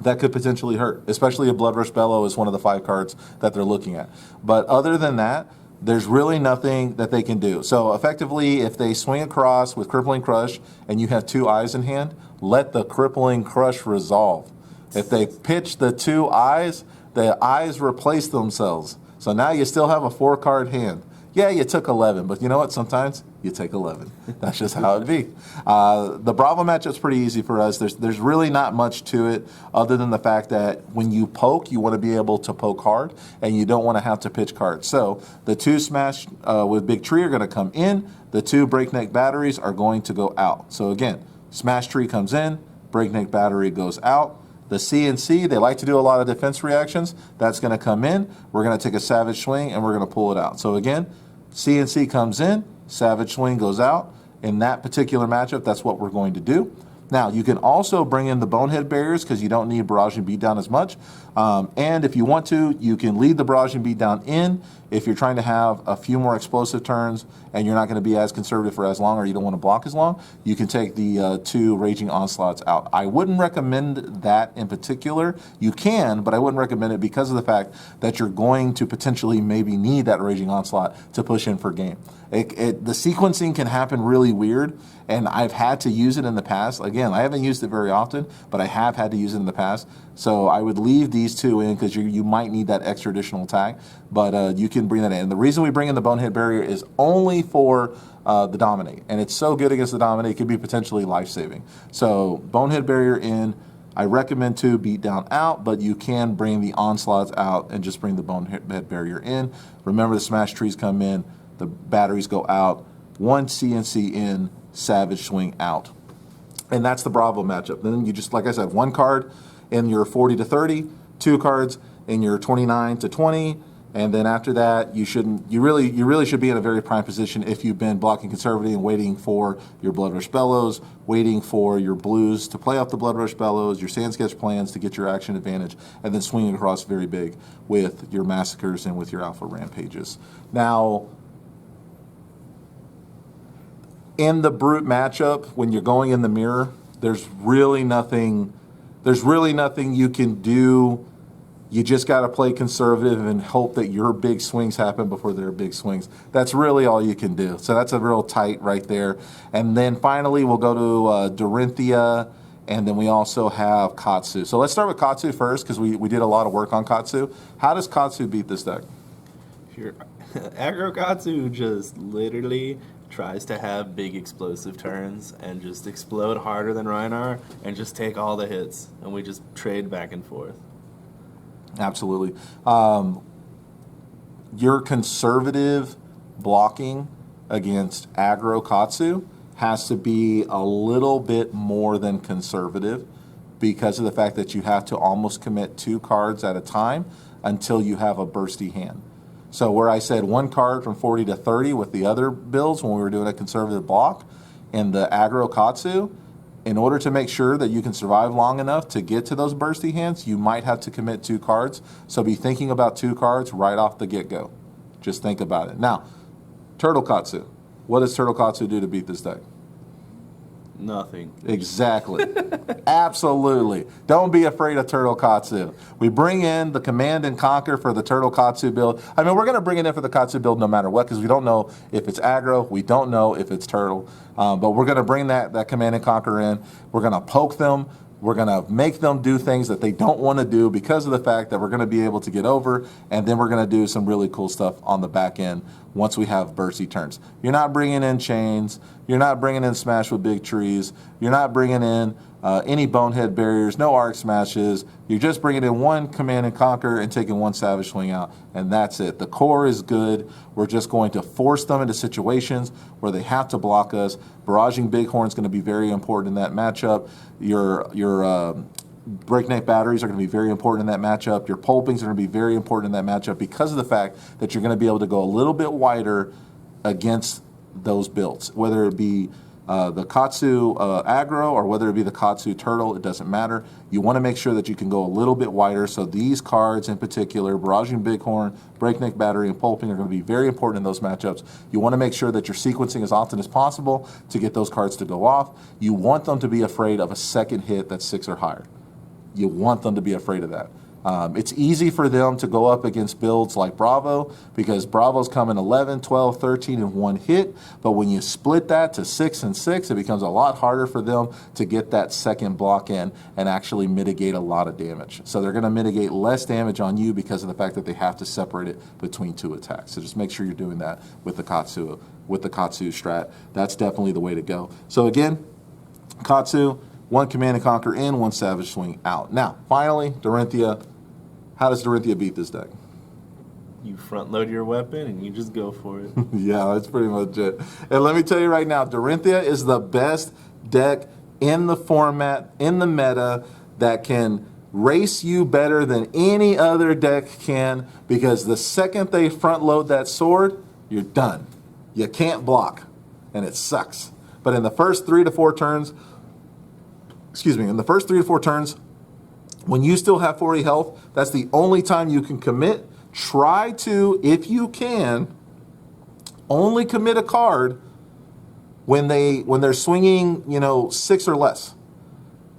that could potentially hurt, especially if Blood Rush Bellow is one of the 5 cards that they're looking at. But other than that, there's really nothing that they can do. So effectively, if they swing across with Crippling Crush and you have 2 eyes in hand, let the Crippling Crush resolve. If they pitch the 2 eyes, the eyes replace themselves. So now you still have a 4-card hand. Yeah, you took 11, but you know what? Sometimes you take 11. That's just how it be. The Bravo matchup's pretty easy for us. There's really not much to it other than the fact that when you poke, you want to be able to poke hard, and you don't want to have to pitch cards. So the 2 Smash with Big Tree are going to come in. The 2 Breakneck Batteries are going to go out. So again, Smash Tree comes in, Breakneck Battery goes out. The CNC, they like to do a lot of defense reactions. That's going to come in. We're going to take a Savage Swing, and we're going to pull it out. So again, CNC comes in, Savage Swing goes out. In that particular matchup, that's what we're going to do. Now, you can also bring in the Bonehead Barriers because you don't need Barrage and Beatdown as much. And if you want to, you can lead the Barrage and Beatdown in if you're trying to have a few more explosive turns and you're not going to be as conservative for as long, or you don't want to block as long. You can take the 2 Raging Onslaughts out. I wouldn't recommend that in particular. You can, but I wouldn't recommend it because of the fact that you're going to potentially maybe need that Raging Onslaught to push in for game. The sequencing can happen really weird, and I've had to use it in the past. Again, I haven't used it very often, but I have had to use it in the past. So I would leave these 2 in because you might need that extra additional attack, but you can bring that in. And the reason we bring in the Bonehead Barrier is only for the Dominate, and it's so good against the Dominate, it could be potentially life-saving. So Bonehead Barrier in. I recommend 2 Beatdown out, but you can bring the Onslaughts out and just bring the Bonehead Barrier in. Remember, the Smash Trees come in, the batteries go out, 1 CNC in, Savage Swing out. And that's the Bravo matchup. Then you just, like I said, 1 card in your 40 to 30, 2 cards in your 29 to 20, and then after that, you really should be in a very prime position if you've been blocking conservative and waiting for your Blood Rush Bellows, waiting for your blues to play off the Blood Rush Bellows, your Sand Sketch plans to get your action advantage, and then swinging across very big with your Massacres and with your Alpha Rampages. Now, in the Brute matchup, when you're going in the mirror, there's really nothing you can do. You just got to play conservative and hope that your big swings happen before their big swings. That's really all you can do. So that's a real tight right there. And then finally, we'll go to Dorinthia, and then we also have Katsu. So let's start with Katsu first because we did a lot of work on Katsu. How does Katsu beat this deck? Aggro Katsu just literally tries to have big explosive turns and just explode harder than Rhinar and just take all the hits, and we just trade back and forth. Absolutely. Your conservative blocking against aggro Katsu has to be a little bit more than conservative because of the fact that you have to almost commit 2 cards at a time until you have a bursty hand. So where I said 1 card from 40 to 30 with the other builds when we were doing a conservative block in the aggro Katsu, in order to make sure that you can survive long enough to get to those bursty hands, you might have to commit 2 cards. So be thinking about 2 cards right off the get-go. Just think about it. Now, Turtle Katsu. What does Turtle Katsu do to beat this deck? Nothing. Exactly. Absolutely. Don't be afraid of Turtle Katsu. We bring in the Command and Conquer for the Turtle Katsu build. I mean, we're going to bring it in for the Katsu build no matter what because we don't know if it's aggro. We don't know if it's Turtle. But we're going to bring that Command and Conquer in. We're going to poke them. We're going to make them do things that they don't want to do because of the fact that we're going to be able to get over, and then we're going to do some really cool stuff on the back end once we have bursty turns. You're not bringing in chains. You're not bringing in smash with big trees. You're not bringing in any bonehead barriers, no arc smashes. You're just bringing in one command and conquer and taking one savage swing out, and that's it. The core is good. We're just going to force them into situations where they have to block us. Barraging Bighorn is going to be very important in that matchup. Your breakneck batteries are going to be very important in that matchup. Your pulpings are going to be very important in that matchup because of the fact that you're going to be able to go a little bit wider against those builds, whether it be the Katsu aggro or whether it be the Katsu turtle, it doesn't matter. You want to make sure that you can go a little bit wider. So these cards in particular, Barraging Bighorn, Breakneck Battery, and Pulping are going to be very important in those matchups. You want to make sure that you're sequencing as often as possible to get those cards to go off. You want them to be afraid of a second hit that's 6 or higher. You want them to be afraid of that. It's easy for them to go up against builds like Bravo because Bravo's coming 11, 12, 13 in one hit. But when you split that to 6 and 6, it becomes a lot harder for them to get that second block in and actually mitigate a lot of damage. So they're going to mitigate less damage on you because of the fact that they have to separate it between 2 attacks. So just make sure you're doing that with the Katsu strat. That's definitely the way to go. So again, Katsu, 1 command and conquer in, 1 savage swing out. Now, finally, Dorinthia. How does Dorinthia beat this deck? You front load your weapon and you just go for it. Yeah, that's pretty much it. And let me tell you right now, Dorinthia is the best deck in the format, in the meta, that can race you better than any other deck can, because the second they front load that sword, you're done. You can't block, and it sucks. But in the first 3 to 4 turns, when you still have 40 health, that's the only time you can commit. Try to, if you can, only commit a card when they're swinging, 6 or less.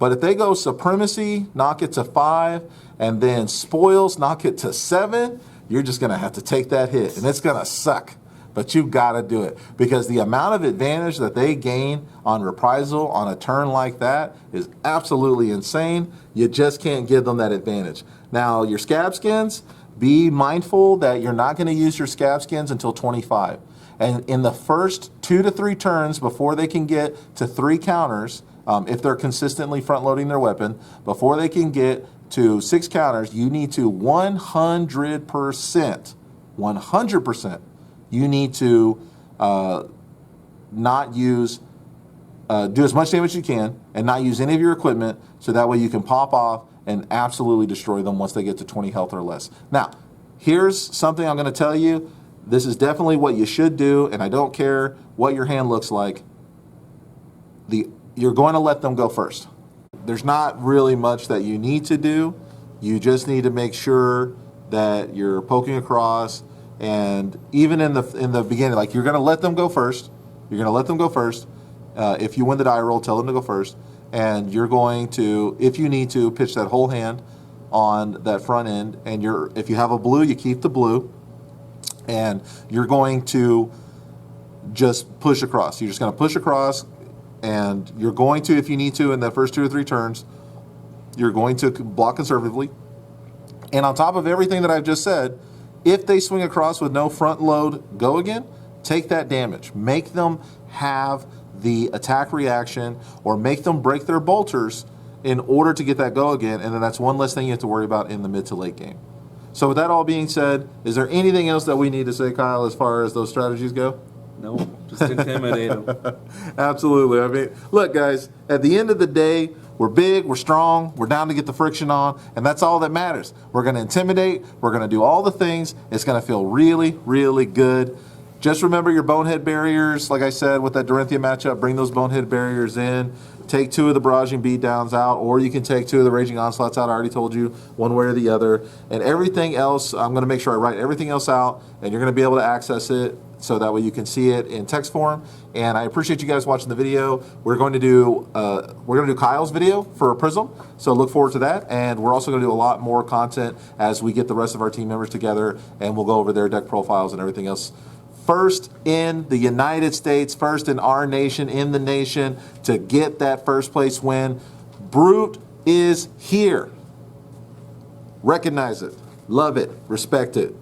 But if they go Supremacy, knock it to 5, and then Spoils, knock it to 7, you're just going to have to take that hit, and it's going to suck. But you got to do it, because the amount of advantage that they gain on reprisal on a turn like that is absolutely insane. You just can't give them that advantage. Now, your scab skins, be mindful that you're not going to use your scab skins until 25. And in the first 2 to 3 turns before they can get to 3 counters, if they're consistently front loading their weapon, before they can get to 6 counters, you need to 100%, you need to not use, do as much damage as you can and not use any of your equipment, so that way you can pop off and absolutely destroy them once they get to 20 health or less. Now, here's something I'm going to tell you. This is definitely what you should do, and I don't care what your hand looks like. You're going to let them go first. There's not really much that you need to do. You just need to make sure that you're poking across. And even in the beginning, like, you're going to let them go first. You're going to let them go first. If you win the die roll, tell them to go first. And you're going to, if you need to, pitch that whole hand on that front end. And if you have a blue, you keep the blue. And you're going to just push across. You're just going to push across. And you're going to, if you need to, in the first 2 or 3 turns, you're going to block conservatively. And on top of everything that I've just said, if they swing across with no front load go again, take that damage. Make them have the attack reaction, or make them break their bolters in order to get that go again, and then that's one less thing you have to worry about in the mid to late game. So with that all being said, is there anything else that we need to say, Kyle, as far as those strategies go? No, just intimidate them. Absolutely. I mean, look, guys, at the end of the day, we're big, we're strong, we're down to get the friction on, and that's all that matters. We're going to intimidate, we're going to do all the things. It's going to feel really, really good. Just remember your bonehead barriers. Like I said, with that Dorinthia matchup, bring those bonehead barriers in. Take 2 of the barraging beatdowns out, or you can take 2 of the raging onslaughts out. I already told you, one way or the other. And everything else, I'm going to make sure I write everything else out, and you're going to be able to access it, so that way you can see it in text form. And I appreciate you guys watching the video. We're going to do Kyle's video for Prism, so look forward to that. And we're also going to do a lot more content as we get the rest of our team members together, and we'll go over their deck profiles and everything else. First in the United States, first in our nation, in the nation, to get that first place win. Brute is here. Recognize it, love it, respect it.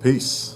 Peace.